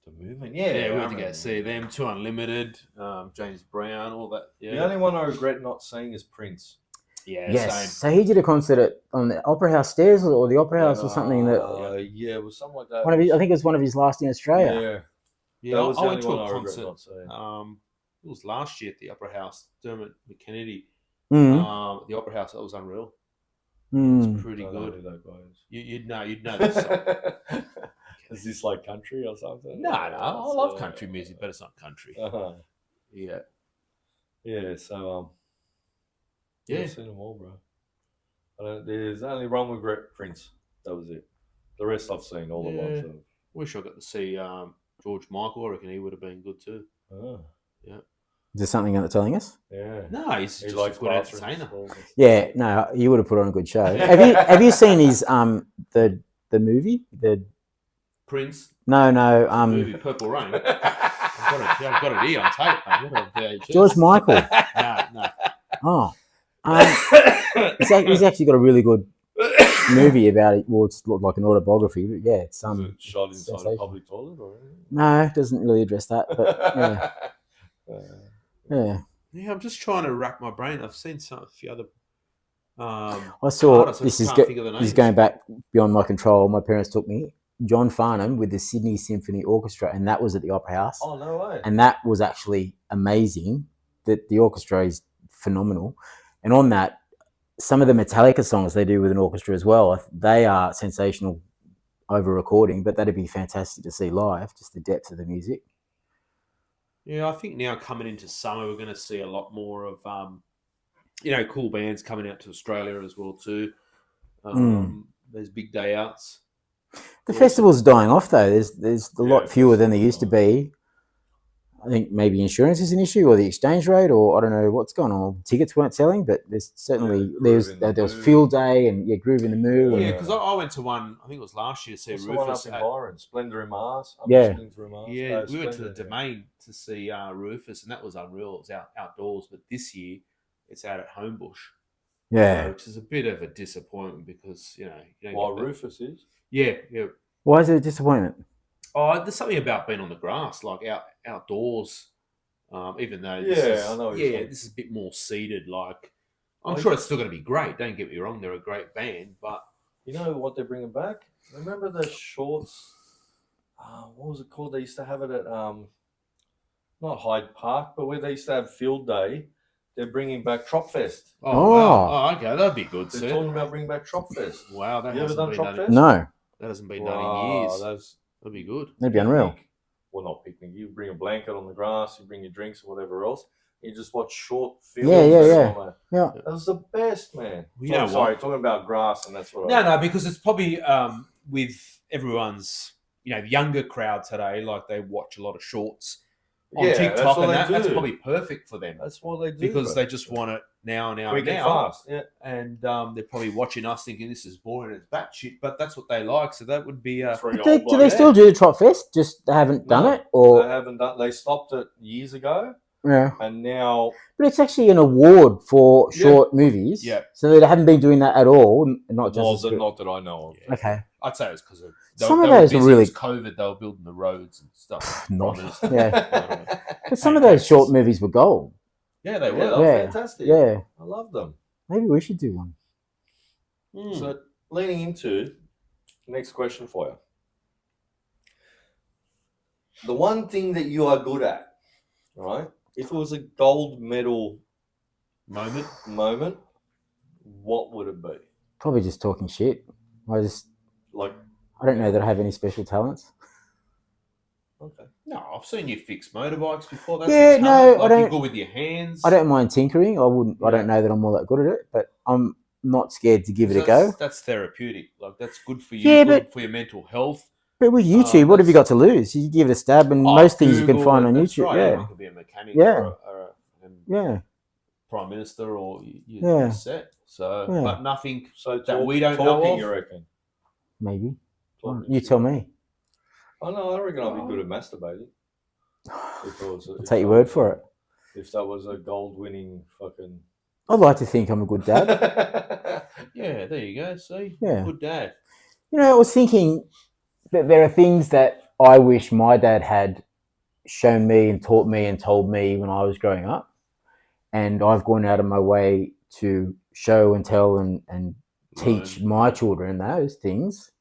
the movement. Yeah. Yeah, we I went to go remember. see them. Two Unlimited. James Brown. All that. Yeah. The only one I regret not seeing is Prince. Yeah. Yes. Same. So he did a concert on the Opera House stairs or the Opera House or something that Yeah, it was something like that. I think it was one of his last in Australia. Yeah. Yeah, That was I the went to only a one I regret concert. not seeing. It was last year at the Opera House. Dermot McKennedy. Mm. The Opera House. That was unreal. Mm. It's pretty I don't know good. who that guy is. You'd know this song. Is this like country or something? No, I love country music, but it's not country. Uh-huh. Yeah. Yeah, so Yeah. I've seen them all, bro. There's only one regret, Prince. That was it. The rest I've seen, all the Yeah. ones. Of, Wish I got to see George Michael. I reckon he would have been good too. oh, Is there something that's telling us? yeah. No, he's He just likes a good bathrooms, entertainer. balls and stuff. Yeah, no, you would have put on a good show. Have you seen his the movie? Prince, No, movie Purple Rain. I've got it here on tape. I've got it on VHS. George Michael. No. Oh, he's actually got a really good movie about it. Well, it's like an autobiography, but yeah, it's Was it shot inside a sensational. public toilet or No, it doesn't really address that, but yeah, yeah. Yeah, I'm just trying to rack my brain. I've seen a few other. I saw artists. I this just is can't think of the this is names. going back beyond my control. My parents took me. John Farnham with the Sydney Symphony Orchestra, and that was at the Opera House, Oh, no way. and that was actually amazing. That the orchestra is phenomenal, and on that, some of the Metallica songs they do with an orchestra as well, they are sensational over recording, but that'd be fantastic to see live. Just the depth of the music. Yeah, I think now coming into summer, we're going to see a lot more of, cool bands coming out to Australia as well too. There's big day outs. The festival's dying off though. There's a lot Yeah, fewer than there festival's used to be. I think maybe insurance is an issue, or the exchange rate, or I don't know what's going on. Tickets weren't selling, but there's certainly Yeah, Groove in the there was Moo. Field Day and Groove in the Moo. Yeah, And, because I went to one. I think it was last year to see What's the one Rufus. up in Byron? Splendor in Mars. Up Yeah. Splendor in Mars. Yeah, No, we went to the Splendor, Domain to see Rufus, and that was unreal. It was outdoors, but this year it's out at Homebush, yeah. which is a bit of a disappointment because you don't While get that- Rufus is. Yeah. Why is it a disappointment? Oh, there's something about being on the grass, like outdoors. Even though Yeah, I know what you're saying. this is a bit more seated. Like, I'm Like- sure it's still going to be great. Don't get me wrong; they're a great band, but You know what they're bringing back? Remember the shorts? What was it called? They used to have it at not Hyde Park, but where they used to have field day. They're bringing back Trop Fest. Oh, wow. Oh, okay, that'd be good. They're talking about bringing back Trop Fest. Wow, that You ever hasn't done been Trop done. Fest? No, That hasn't been done in years. That's That'd be good. that'd be unreal. picnic. Well, not picnic. You bring a blanket on the grass. You bring your drinks or whatever else. You just watch short films. Yeah. That was the best, man. You know Sorry, what? talking about grass and that's what. No, because it's probably with everyone's, the younger crowd today, like they watch a lot of shorts on TikTok, and that's probably perfect for them. That's what they do because they just want it now, quick and fast. Yeah, and they're probably watching us thinking this is boring and it's batshit, but that's what they like. So that would be. Do they still do the Trot Fest? Just they haven't done it, or they haven't done. They stopped it years ago. Yeah, and now. But it's actually an award for short movies. Yeah, so they haven't been doing that at all. Not just not that I know of. Yeah. Okay, I'd say it was because of some of those are really COVID. They were building the roads and stuff. Not yeah, but some of those short movies were gold. Yeah, they were. Yeah, they were fantastic. Yeah, I love them. Maybe we should do one. So, leading into the next question for you. The one thing that you are good at, right? If it was a gold medal moment, what would it be? Probably just talking shit. I don't know that I have any special talents. Okay. No, I've seen you fix motorbikes before. That's I don't. You're good with your hands. I don't mind tinkering. I wouldn't. I don't know that I'm all that good at it, but I'm not scared to give it a go. That's therapeutic. Like that's good for you. Yeah, good for your mental health. But with YouTube, what have you got to lose? You give it a stab, and most things you can find on YouTube. Right. Yeah, You could be a mechanic. Yeah. Or prime minister, or you're set. So, but nothing. So that we don't know of. You reckon? Maybe. You tell me. I know. I reckon I'd be good at masturbating. I'll take your word for it. If that was a gold-winning fucking. I'd like to think I'm a good dad. Yeah, there you go. See, good dad. I was thinking that there are things that I wish my dad had shown me and taught me and told me when I was growing up, and I've gone out of my way to show and tell and teach my children those things.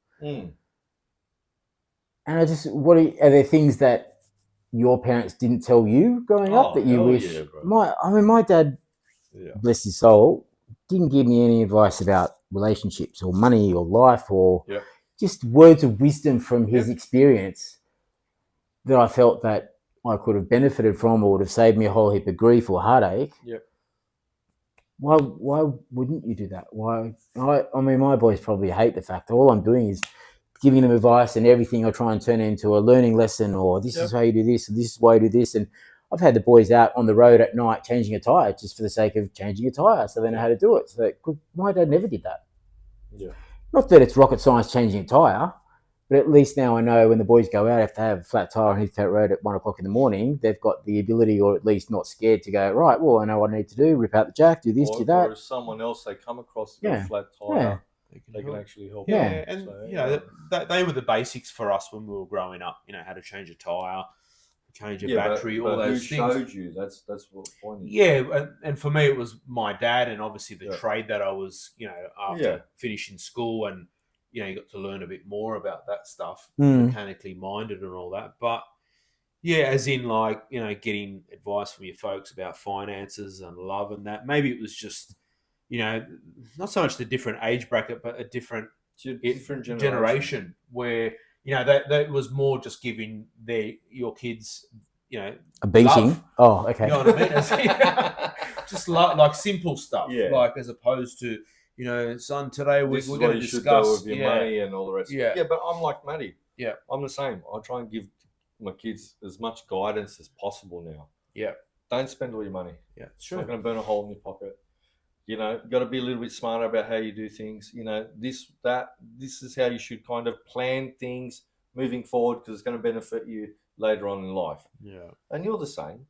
And I just, are there things that your parents didn't tell you growing up that you wish? Yeah, bro. My dad, bless his soul, didn't give me any advice about relationships or money or life or just words of wisdom from his experience that I felt that I could have benefited from or would have saved me a whole heap of grief or heartache. Why wouldn't you do that? Why? My boys probably hate the fact that all I'm doing is giving them advice, and everything I try and turn into a learning lesson, or this is how you do this, and this is why you do this. And I've had the boys out on the road at night changing a tyre just for the sake of changing a tyre, so they know how to do it. So my dad never did that. Not that it's rocket science changing a tyre, but at least now I know when the boys go out, if they have a flat tyre on Heathcote Road at 1 o'clock in the morning, they've got the ability, or at least not scared, to go, right, well, I know what I need to do, rip out the jack, do this, do that. Or if someone else they come across a flat tyre, they can actually help. And they were the basics for us when we were growing up. How to change a tyre, change a battery, all those things. Who showed you? That's what point. And for me it was my dad, and obviously the trade that I was, after finishing school, and you got to learn a bit more about that stuff, mechanically minded and all that. But as in getting advice from your folks about finances and love and that. Maybe it was just not so much the different age bracket, but a different generation where that was more just giving your kids a beating. Love. Oh, okay. You know what I mean? Just like simple stuff, like as opposed to son, today we're going to discuss with your money and all the rest. Yeah, but I'm like Matty. Yeah, I'm the same. I try and give my kids as much guidance as possible now. Yeah, don't spend all your money. Yeah, it's not going to burn a hole in your pocket. Got to be a little bit smarter about how you do things. This is how you should kind of plan things moving forward, because it's going to benefit you later on in life. Yeah, and you're the same.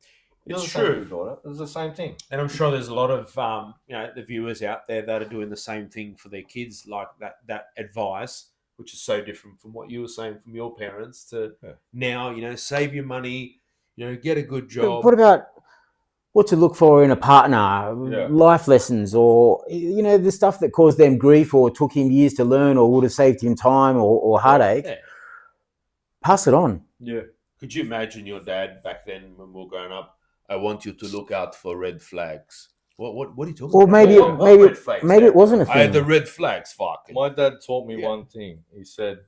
It's true. It's the same thing. And I'm sure there's a lot of the viewers out there that are doing the same thing for their kids, like that advice, which is so different from what you were saying from your parents to now. Save your money. Get a good job. What about what to look for in a partner? Life lessons, or the stuff that caused them grief or took him years to learn, or would have saved him time or heartache. Pass it on. Yeah. Could you imagine your dad back then when we were growing up? I want you to look out for red flags. What are you talking Or about? maybe What red flags, maybe Dad? it wasn't a I had the thing. red flags. Fucking. My dad taught me Yeah. one thing. He said,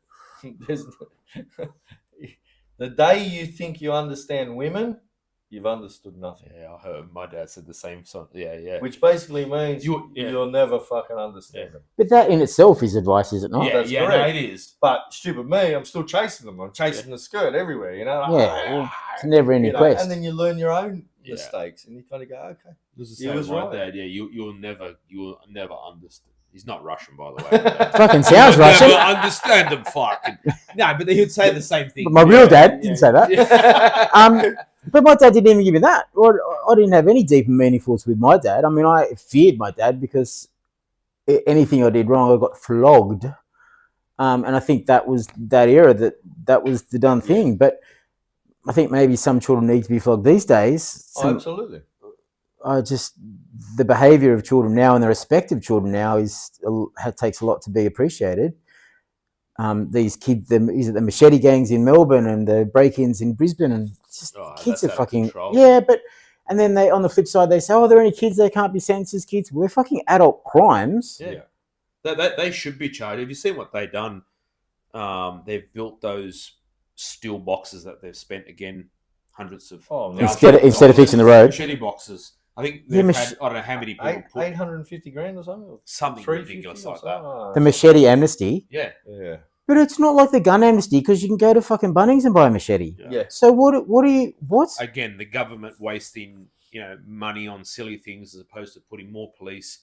"The day you think you understand women, you've understood nothing." Yeah, I heard my dad said the same song. Yeah. Which basically means Yeah. you'll never fucking understand them. But that in itself is advice, is it not? Yeah, that's no, correct. it is. But stupid me, I'm still chasing them. I'm chasing the skirt everywhere, you know. Yeah, well, it's a never-ending quest. And then you learn your own Yeah. mistakes, and you kind of go, okay. It was the He same was with my right. dad. Yeah, you'll never understand. He's not Russian, by the way. Fucking sounds You'll Russian. never understand them, fucking. No, but he would say the same thing. But my real dad didn't say that. Yeah. But my dad didn't even give me that. I didn't have any deep and meaningfuls with my dad. I mean, I feared my dad because anything I did wrong, I got flogged. And I think that was that era that was the done thing. But I think maybe some children need to be flogged these days. Absolutely. The behaviour of children now and the respect of children now takes a lot to be appreciated. These kids, the machete gangs in Melbourne and the break-ins in Brisbane, and kids are fucking and then they on the flip side they say, oh, they're only kids, they can't be sentenced as kids. Well, they're fucking adult crimes. Yeah. They should be charged. Have you seen what they've done? They've built those steel boxes that they've spent again hundreds of instead of fixing the road. machete boxes. I think they've had, I don't know how many people put 850 grand or something. something ridiculous like that. The machete amnesty. Yeah. Yeah. But it's not like the gun amnesty because you can go to fucking Bunnings and buy a machete. Yeah. So what Again, the government wasting money on silly things as opposed to putting more police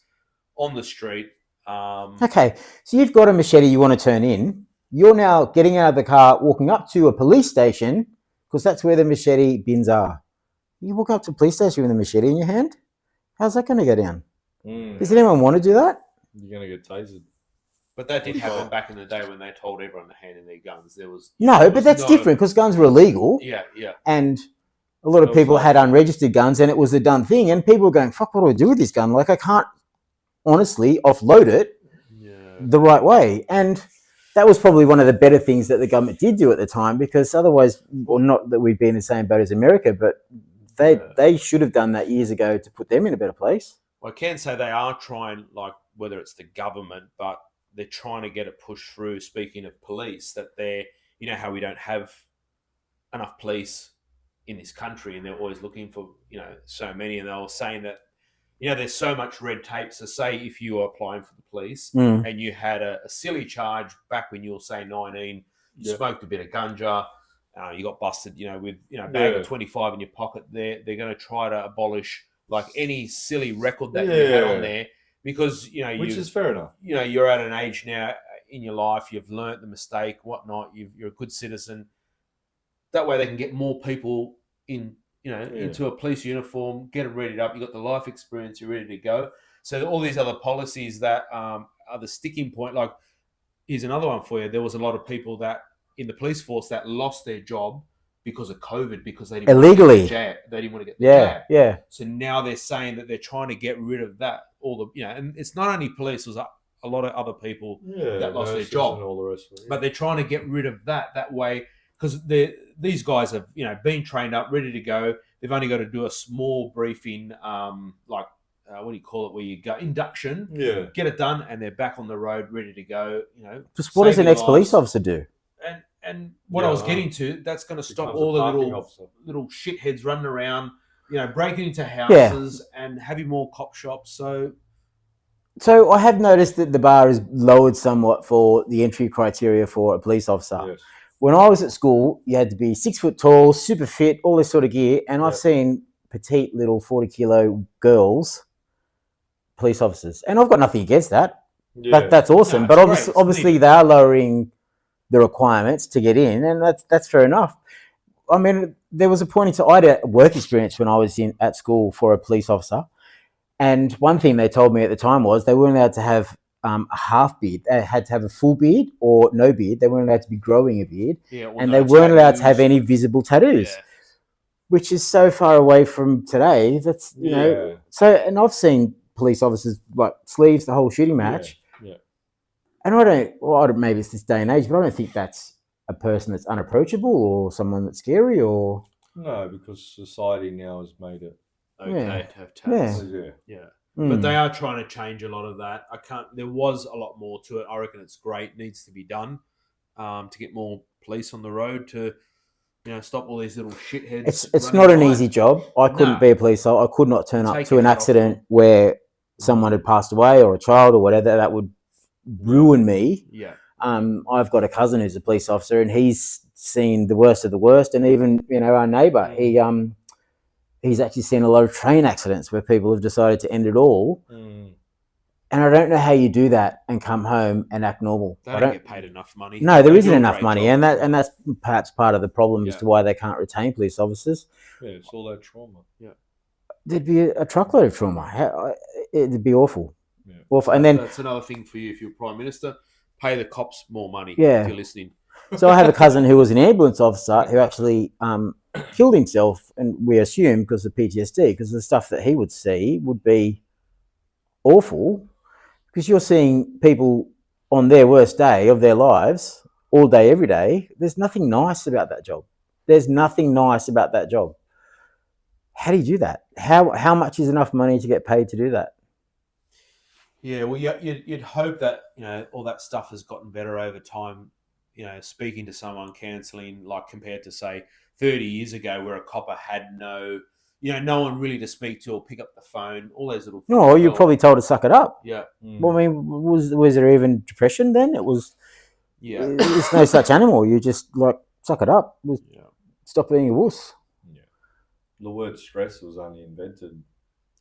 on the street. Okay, so you've got a machete you want to turn in. You're now getting out of the car, walking up to a police station because that's where the machete bins are. You walk up to a police station with a machete in your hand? How's that going to go down? Does anyone want to do that? You're going to get tasered. But that did happen back in the day when they told everyone to hand in their guns. But that's different because guns were illegal. Yeah. And a lot of people had unregistered guns and it was a done thing. And people were going, fuck, what do I do with this gun? Like, I can't honestly offload it the right way. And that was probably one of the better things that the government did do at the time because otherwise, well, not that we'd be in the same boat as America, but they should have done that years ago to put them in a better place. Well, I can say they are trying, like, whether it's the government, but they're trying to get it pushed through, speaking of police, that they're, how we don't have enough police in this country and they're always looking for, so many. And they were saying that, there's so much red tape. So say if you were applying for the police and you had a silly charge back when you were, say, 19, you smoked a bit of ganja, you got busted, with, a bag of 25 in your pocket, they're going to try to abolish, like, any silly record that you had on there because, which is fair enough. You're at an age now in your life, you've learnt the mistake, whatnot, you're a good citizen. That way they can get more people in, into a police uniform, get them readied up. You've got the life experience, you're ready to go. So all these other policies that are the sticking point, like, here's another one for you. There was a lot of people that in the police force that lost their job because of COVID because they didn't illegally want to get the jab. They didn't want to get the jab. Yeah. So now they're saying that they're trying to get rid of that. And it's not only police, there's a lot of other people that lost their job. And all the rest of it. But they're trying to get rid of that way because these guys have been trained up, ready to go. They've only got to do a small briefing, what do you call it, where you go induction, get it done, and they're back on the road, ready to go. Just what does an ex-police officer do? And what I was getting to, that's going to stop all the little shitheads running around, breaking into houses and having more cop shops. So I have noticed that the bar is lowered somewhat for the entry criteria for a police officer. Yes. When I was at school, you had to be 6 foot tall, super fit, all this sort of gear. And I've seen petite little 40-kilo girls, police officers. And I've got nothing against that. Yeah. That's awesome. No, but it's great. obviously they are lowering the requirements to get in. And that's fair enough. I mean, there was a point in time, I had a work experience when I was at school for a police officer. And one thing they told me at the time was they weren't allowed to have a half beard. They had to have a full beard or no beard. They weren't allowed to be growing a beard. And they weren't allowed to have any visible tattoos, which is so far away from today. That's, So, and I've seen police officers, like, sleeves, the whole shooting match. Yeah. And I don't, maybe it's this day and age, but I don't think that's a a person that's unapproachable or someone that's scary or No, because society now has made it. Okay, Yeah. to have tax. Yeah. Yeah. Mm. But they are trying to change a lot of that. There was a lot more to it. I reckon it's great. Needs to be done to get more police on the road to, stop all these little shitheads. It's running not an riot. easy job. I couldn't No. be a police officer. I could not turn up Take to your an hat off accident them. where someone had passed away or a child or whatever. That would ruin me. Yeah. I've got a cousin who's a police officer, and he's seen the worst of the worst. And even our neighbour, he's actually seen a lot of train accidents where people have decided to end it all. And I don't know how you do that and come home and act normal. They don't get paid enough money. No, there They isn't do a enough great money, job. and that's perhaps part of the problem as Yeah. to why they can't retain police officers. Yeah, it's all that trauma. There'd be a truckload of trauma. It'd be awful. Yeah. Awful. And then, that's another thing for you if you're Prime Minister. Pay the cops more money Yeah. if you're listening. so I have a cousin who was an ambulance officer who actually killed himself, and we assume because of PTSD, because the stuff that he would see would be awful, because you're seeing people on their worst day of their lives all day, every day. There's nothing nice about that job. How do you do that? How much is enough money to get paid to do that? Yeah, well, you'd hope that all that stuff has gotten better over time. Speaking to someone, cancelling, like compared to say 30 years ago, where a copper had no one really to speak to or pick up the phone. All those little. No, you're probably told to suck it up. Yeah. Well, I mean, was there even depression then? It was. Yeah. There's no such animal. You just like suck it up. Yeah. Stop being a wuss. Yeah. The word stress was only invented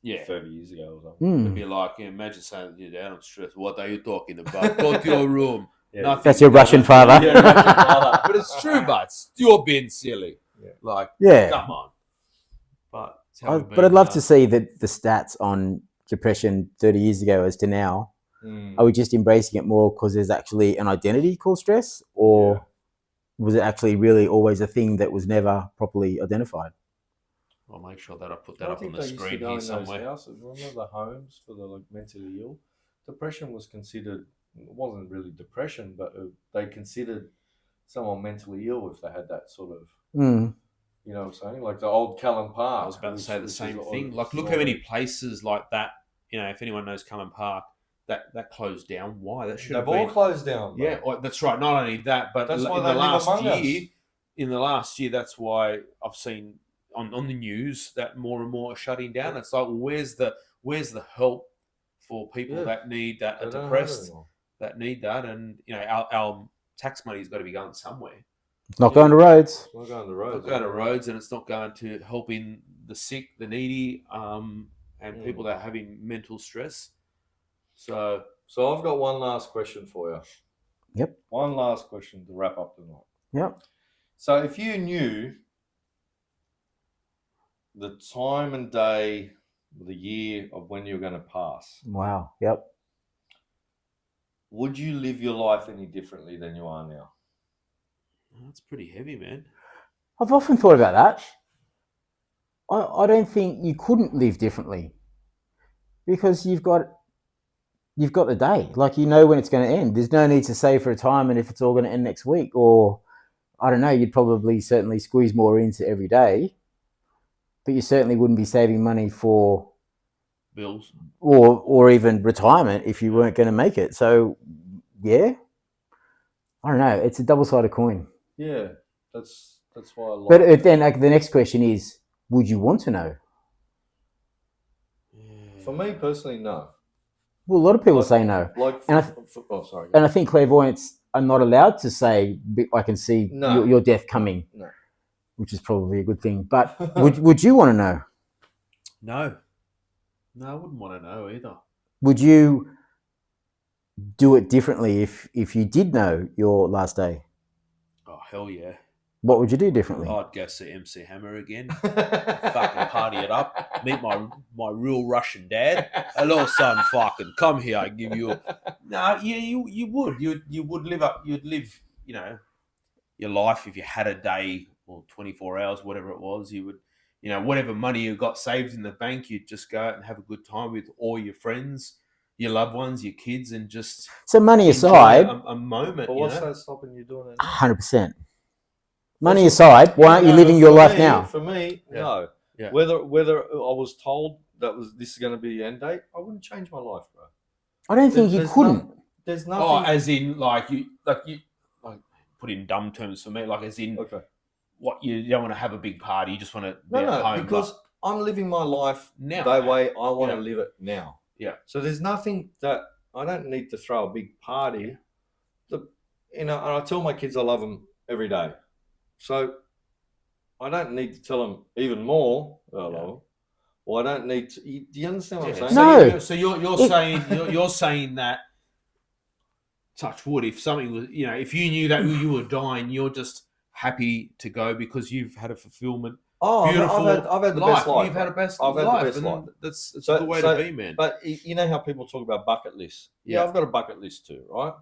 30 years ago or something. It'd be like, imagine saying you're down, I'm stressed. What are you talking about? Go to your room. Yeah. Nothing. That's your Russian father. Yeah, Russian father. But it's true, but you're being silly. Yeah. Like, Yeah. come on. But it's how we've But been, I'd love to see the stats on depression 30 years ago as to now. Are we just embracing it more because there's actually an identity called stress, or was it actually really always a thing that was never properly identified? I'll make sure that I put that up on the screen here somewhere. Houses. Remember the homes for the mentally ill? Depression was considered. It wasn't really depression, but they considered someone mentally ill if they had that sort of. You know what I'm saying? Like the old Callan Park. I was about to say the same thing. Like, look how many places like that. If anyone knows Callan Park, that closed down. Why? That should have They've been. all closed down. Yeah, that's right. Not only that, but That's why in they the live last among year, us. in the last year, that's why I've seen on the news that more and more are shutting down. It's like, well, where's the help for people that need that, They are don't have it depressed, anymore. that need that, and our tax money's got to be going somewhere. It's not going to roads. It's not going to It's roads. not going to roads, and it's not going to helping the sick, the needy, and people that are having mental stress. So I've got one last question for you. Yep. One last question to wrap up tonight. Yep. So if you knew the time and day, the year of when you're going to pass, Wow. Yep. would you live your life any differently than you are now? that's pretty heavy, man. I've often thought about that. I don't think you couldn't live differently, because you've got the day. Like, when it's going to end. There's no need to save for a time and if it's all going to end next week. Or, I don't know, you'd probably certainly squeeze more into every day. But you certainly wouldn't be saving money for Bills. or even retirement if you weren't going to make it. So, yeah. I don't know. It's a double-sided coin. Yeah, that's why I like But then the next question is, would you want to know? For me personally, no. Well, a lot of people say no. Like, And sorry. And I think clairvoyants are not allowed to say, I can see No. your death coming, No. which is probably a good thing. But would you want to know? No, I wouldn't want to know either. Would you do it differently if you did know your last day? Oh, hell yeah. What would you do differently? I'd go see MC Hammer again. Fucking party it up. Meet my real Russian dad. Hello, son. Fucking come here. I give you. You would. You would live up. You'd live. Your life if you had a day or 24 hours, whatever it was. You would. Whatever money you got saved in the bank, you'd just go out and have a good time with all your friends. your loved ones, your kids, and just So money enjoy aside, a moment. But You what's know? that stopping you doing it? 100%. Money aside, why aren't you No, living your for life me- now? For me, Yeah. no. Yeah. Whether I was told this is going to be the end date, I wouldn't change my life, bro. I don't think you There's couldn't. There's Oh, nothing. as in like put in dumb terms for me, like as in Okay. what you don't want to have a big party, you just want to be at No, home. because I'm living my life Now, the way I want Yeah. to live it now. Yeah. So there's nothing that I don't need to throw a big party. And I tell my kids I love them every day. So I don't need to tell them even more that I love them. Well, I don't need to. Do you understand what I'm saying? No. So you're saying that, touch wood, if something was, if you knew that you were dying, you're just happy to go because you've had a fulfillment. Oh, Beautiful I've had the life. best life. You've had a best I've had life. the best and life. That's So- a good way so- to be, man. But you know how people talk about bucket lists? Yeah, Yeah. I've got a bucket list too, right?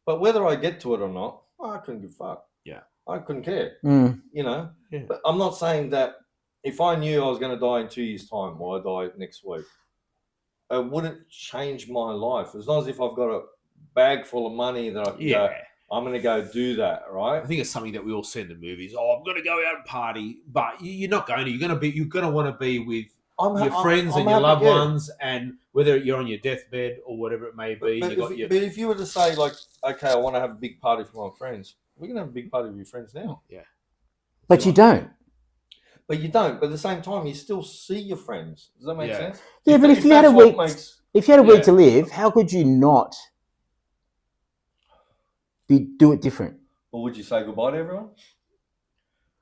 But whether I get to it or not, I couldn't give a fuck. Yeah. I couldn't care, Mm. Yeah. Yeah. But I'm not saying that if I knew I was going to die in 2 years' time or I die next week, it wouldn't change my life. As long as if I've got a bag full of money that I can go, I'm going to go do that, I right? think it's something that we all see in the movies. Oh, I'm going to go out and party, but you're not going to. You're going to want to be with your friends and your happy, loved yeah. ones, and whether you're on your deathbed or whatever it may be. But, but if you were to say, like, okay, I want to have a big party for my friends, we can have a big party with your friends now. But you don't. But you don't. But at the same time, you still see your friends. Does that make sense? Yeah, but if you had that's a what week, makes- if you had a Yeah. week to live, how could you not do it different? Or would you say goodbye to everyone?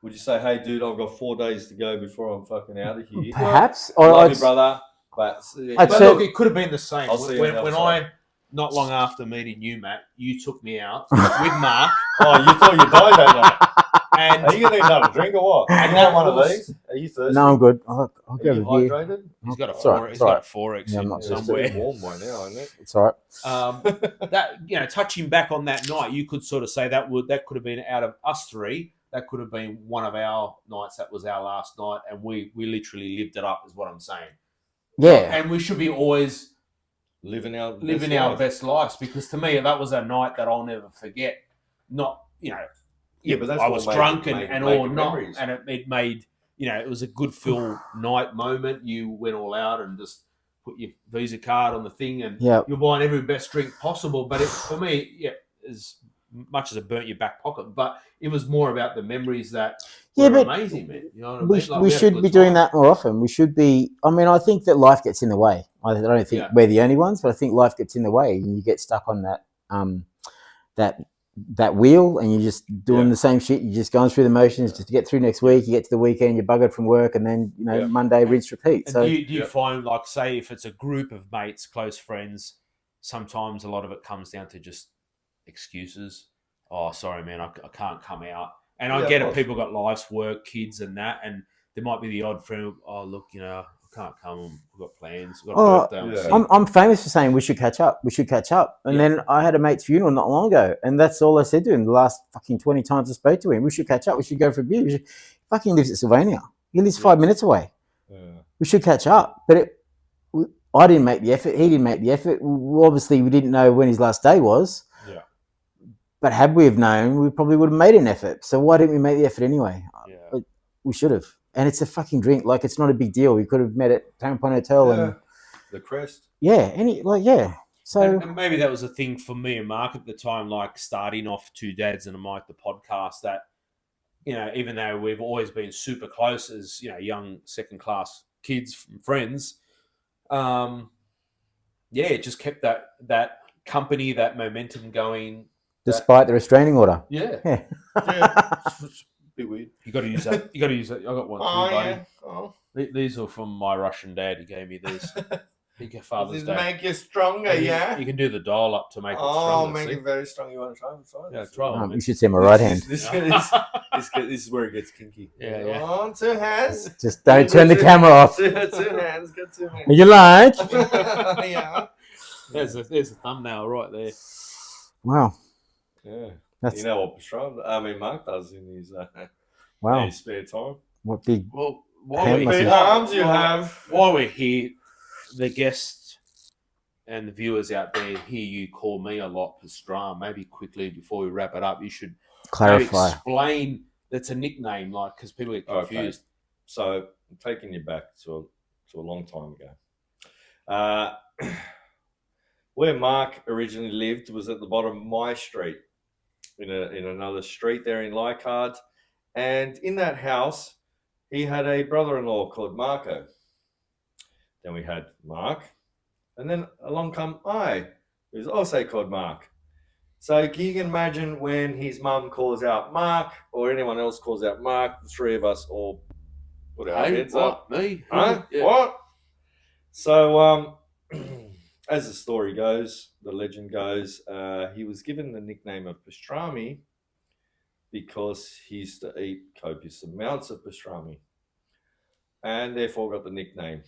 Would you say, hey, dude, I've got 4 days to go before I'm fucking out of here? Perhaps, I or love I'd, you, brother. But, I'd But say- look, it could have been the same. I'll see you on the When other I, not long after meeting you, Matt, you took me out with Mark, Oh, you thought you died that night. and Are you going to need another drink or what? And You that want one of was- these? Are you thirsty? no, I'm good. I'll Are go you with you. hydrated? he's got a It's all right, four. it's He's all got right. a forex Yeah, I'm not It's somewhere. still warm by now, isn't it? It's all right. That touching back on that night, you could sort of say that could have been out of us three. That could have been one of our nights. That was our last night, and we literally lived it up. Is what I'm saying. Yeah. And we should be always Living our best lives, because to me that was a night that I'll never forget. Not Yeah, but that's I what was made- drunk made and all good not, memories. and it made it was a good full night moment. You went all out and just put your Visa card on the thing, and Yeah. you're buying every best drink possible. But for me, as much as it burnt your back pocket, but it was more about the memories that were but amazing, man. You know what I we, mean? Like, we had a should good be doing time. that more often. We should be. I mean, I think that life gets in the way. I don't think Yeah. we're the only ones, but I think life gets in the way, and you get stuck on that wheel, and you're just doing the same shit. You're just going through the motions just to get through next week. You get to the weekend, you're buggered from work, and then Monday, rinse, repeat. And So do you find, like, say, if it's a group of mates, close friends, sometimes a lot of it comes down to just excuses. Oh, sorry, man, I can't come out. And I Yeah, get of it. course. People got lives, work, kids, and that. And there might be the odd friend. Oh, look, I can't come. I've got plans. I've got a birthday. I'm yeah. sick." I'm famous for saying we should catch up. We should catch up. And then I had a mate's funeral not long ago, and that's all I said to him the last fucking 20 times I spoke to him. We should catch up. We should go for a beer. He fucking lives at Sylvania. He lives 5 minutes away. Yeah. We should catch up. But I didn't make the effort. He didn't make the effort. Obviously, we didn't know when his last day was. Yeah. But had we have known, we probably would have made an effort. So why didn't we make the effort anyway? Yeah. We should have. And it's a fucking drink. Like, it's not a big deal. We could have met at Tampon Hotel. And The crest. So And maybe that was a thing for me and Mark at the time, like starting off Two Dads and a Mic, the podcast, that, even though we've always been super close as, young second class kids and friends, it just kept that company, that momentum going. despite the restraining order. Yeah. Yeah. It's a bit weird. You got to use that. You got to use that. I got one. Oh, for you, buddy. yeah. Oh. These are from my Russian dad. He gave me these. He gave Father's Does it Day. make you stronger, yeah? You can do the dial up to make it Oh, stronger. make see? it very strong. You want to try it? Yeah, try it. You should see my right hand. This is where it gets kinky. Yeah. On 2 hands. Just don't turn the camera off. Two hands. Got 2 hands. You like? Yeah. There's a thumbnail right there. Wow. Yeah. That's You know what Mark does in his, wow. in his spare time. What big Well, Hand Big muscle. arms you have. While we're here, the guest and the viewers out there hear you call me a lot Pastrami, maybe quickly before we wrap it up, you should maybe Clarify. explain that's a nickname, like, because people get confused. Okay. So I'm taking you back to a long time ago. Where Mark originally lived was at the bottom of my street, in another street there in Leichhardt, and in that house he had a brother-in-law called Marco. Then we had Mark, and then along come I, who's also called Mark. So you can imagine when his mum calls out Mark, or anyone else calls out Mark, the three of us all put our heads up. Me? Huh? Yeah. What? So, as the story goes, the legend goes, he was given the nickname of pastrami because he used to eat copious amounts of pastrami, and therefore got the nickname.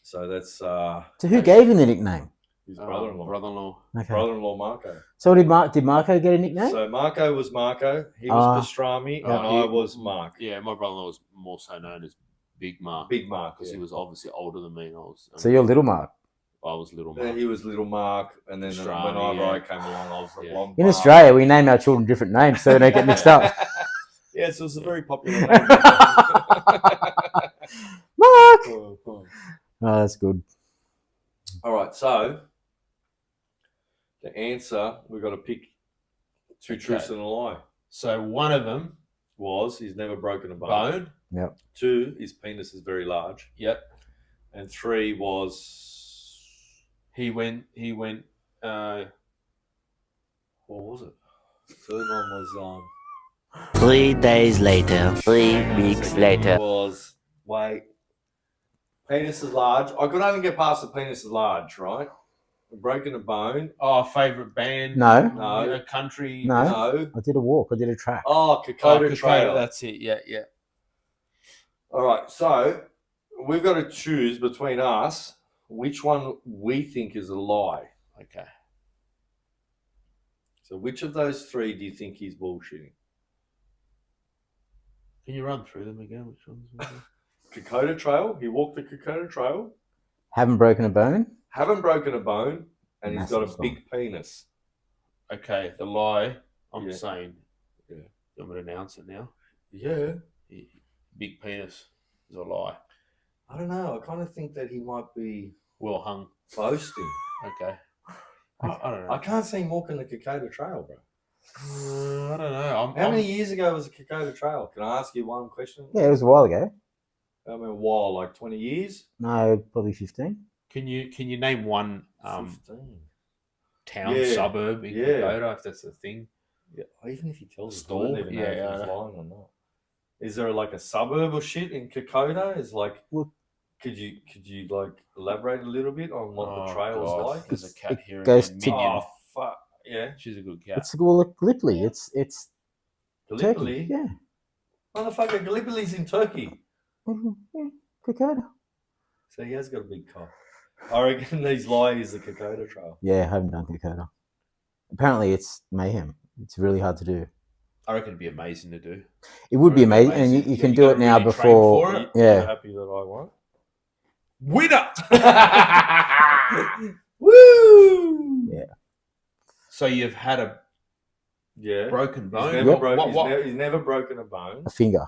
So that's So who gave him the nickname? his brother-in-law. Brother-in-law. Okay. Brother-in-law Marco. So did Marco get a nickname? So Marco was Marco. He was pastrami, and I was Mark. Yeah, my brother-in-law was more so known as Big Mark. Big Mark, because yeah. he was obviously older than me. And So you're Little Mark. I was Little Then Mark. he was Little Mark, and then Pastrami, whenever yeah. I came along, I was the Yeah. Long In Mark. Australia, we name our children different names so they don't get mixed up. Yes, it was a very popular name. Mark! Oh, that's good. All right, so the answer, we've got to pick two truths and a lie. So one of them, Was he's never broken a bone. bone. Yep. 2, his penis is very large. Yep. And 3 was, He went. what was it? Third one was 3 days later, 3 weeks later. was penis is large. I could only get past the penis is large, right? Broken a bone. Favorite band? No. No. You know, country. No. No. I did a walk. I did a track. Oh, Kokoda Trail. That's it. Yeah, yeah. All right, so we've got to choose between us which one we think is a lie. Okay. So which of those 3 do you think he's bullshitting? Can you run through them again? Which ones? Kokoda Trail. He walked the Kokoda Trail. Haven't broken a bone. Haven't broken a bone, and he's got a Massive big penis. Okay, the lie. I'm Yeah. saying. Yeah. You want me to announce it now? Yeah. Big penis is a lie. I don't know. I kind of think that he might be Well hung. boasting. Okay. I don't know. I can't see him walking the Kokoda Trail, bro. I don't know. How many years ago was the Kokoda Trail? Can I ask you one question? Yeah, it was a while ago. I mean, a while, like 20 years? No, probably 15. Can you name one 15. town, Yeah. suburb in Yeah. Kokoda, if that's the thing? Yeah, even if he tells us, I Store? wouldn't even know Yeah, if he's yeah. lying or not. Is there like a suburb or shit in Kokoda? Is like, Well- could you like elaborate a little bit on what the trail is like? There's a cat here. goes again, to- Minion. Oh fuck yeah, She's a good cat. It's Gallipoli. It's Turkey. Gallipoli. Yeah. Motherfucker, Gallipoli's in Turkey. Yeah. Kokoda. So he has got a big cock. I reckon these lies the Kokoda Trail. Yeah, I haven't done Kokoda. Apparently, it's mayhem. It's really hard to do. I reckon it'd be amazing to do. It would be It'd be amazing, and amazing. you can You do gotta it now really train before. for it. You're Yeah. happy that I won. Winner! Woo! Yeah. So you've had a Yeah. broken He's bone. never, Yep. broke, he's never broken a bone. A finger.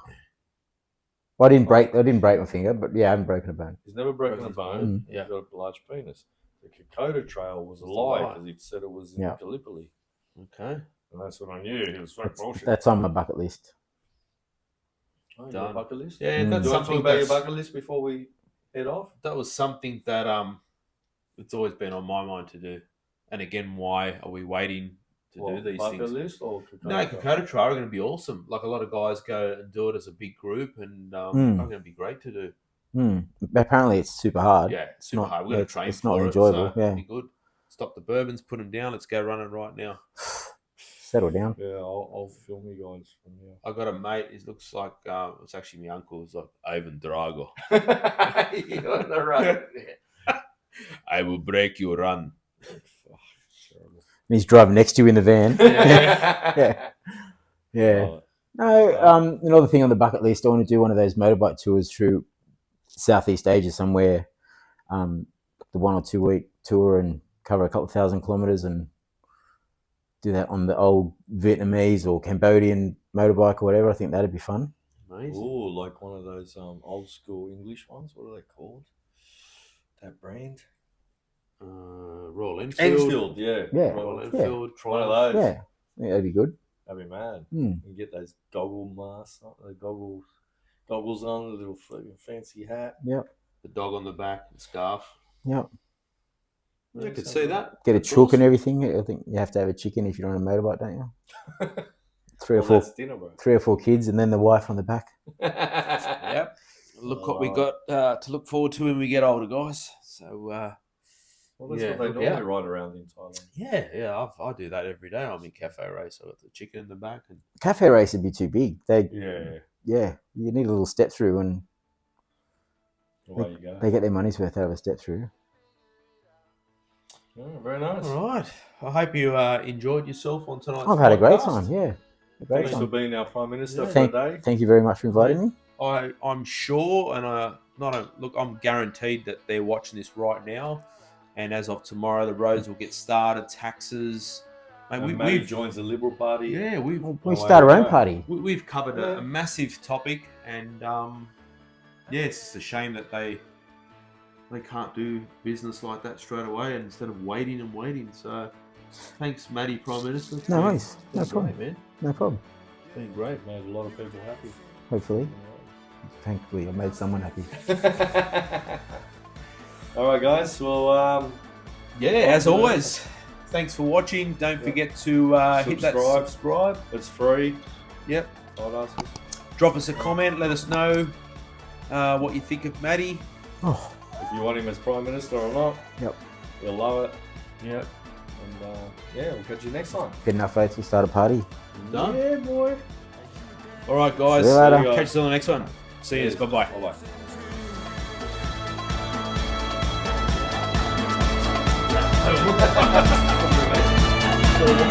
Well, I didn't break my finger, but yeah, I haven't broken a bone. He's never broken a Broken bone. Yeah. He's got a large penis. The Kokoda Trail was a It's a lie lie. because he said it was in Yeah. Gallipoli. Okay. And that's what I knew. He was fucking bullshit. That's on my bucket list. Oh, your Done. bucket list? Yeah, Mm. that's Do you want to talk something about your that's, bucket list before we head off? that was something that it's always been on my mind to do. And again, why are we waiting to do these bucket things? list or Kokoda No, Trail? Kokoda Trail are going to be awesome. Like a lot of guys go and do it as a big group, and are going to be great to do. Apparently, it's super hard. Yeah, it's super not- hard. We're going it's- to train it's for not it, enjoyable, so yeah. it'll be good. Stop the bourbons, put them down. Let's go running right now. Settle down. Yeah, I'll film you guys from here. I got a mate. He looks like it's actually my uncle. It's like Ivan Drago. You're on the road. I will break your run. Terrible. And he's driving next to you in the van. Yeah. Yeah. Oh, No, another thing on the bucket list, I want to do one of those motorbike tours through Southeast Asia somewhere. the 1 or 2 week tour and cover a couple of 1,000 kilometers and do that on the old Vietnamese or Cambodian motorbike or whatever. I think that'd be fun. Amazing. Oh, like one of those old school English ones. What are they called? That brand? Royal Enfield. Yeah. Yeah. Royal Yeah. Enfield. One of Triumph. those. Yeah, I think that'd be good. That'd be mad. Mm. You get those goggle masks, the goggles on, the little fancy hat. Yep. The dog on the back and scarf. Yep. I could see that. Get a That's chook and awesome. everything. I think you have to have a chicken if you're on a motorbike, don't you? Three or That's dinner, bro. 3 or 4 kids and then the wife on the back. Yep. Look what we got to look forward to when we get older, guys. So, Well, that's Yeah, what they look normally out. ride around in Thailand. yeah, I do that every day. I'm in cafe race. I've got the chicken in the back. And Cafe race would be too big. Yeah, You need a little step through and away you go. they get their money's worth out of a step through. Oh, very nice. all right. I hope you enjoyed yourself on tonight's I've had a great podcast. time, yeah. A great Thanks for time. being our Prime Minister for Thank, a day. thank you very much for inviting me. I'm sure, and I'm guaranteed that they're watching this right now. And as of tomorrow, the roads will get started. Taxes. Mate, And Matty joins the Liberal Party. yeah, We Away start our we own go. party. we've covered Yeah. a massive topic, and yeah, it's just a shame that they can't do business like that straight away instead of waiting and waiting. So, thanks, Matty, Prime Minister. It's No been- worries. No it's problem. great, man. No problem. It's been great. Made a lot of people happy. Hopefully. Thankfully, I made someone happy. All right, guys. Well, Yeah, as always, thanks for watching. Don't forget to hit that subscribe. It's free. Yep. Tidasses. Drop us a comment. Let us know what you think of Matty. Oh, If you want him as Prime Minister or not. Yep. You'll love it. Yep. And yeah, we'll catch you next time. get enough votes, we'll start a party. Done. Yeah, boy. All right, guys. See you later. Catch you on the next one. See you. Bye bye. Bye-bye. So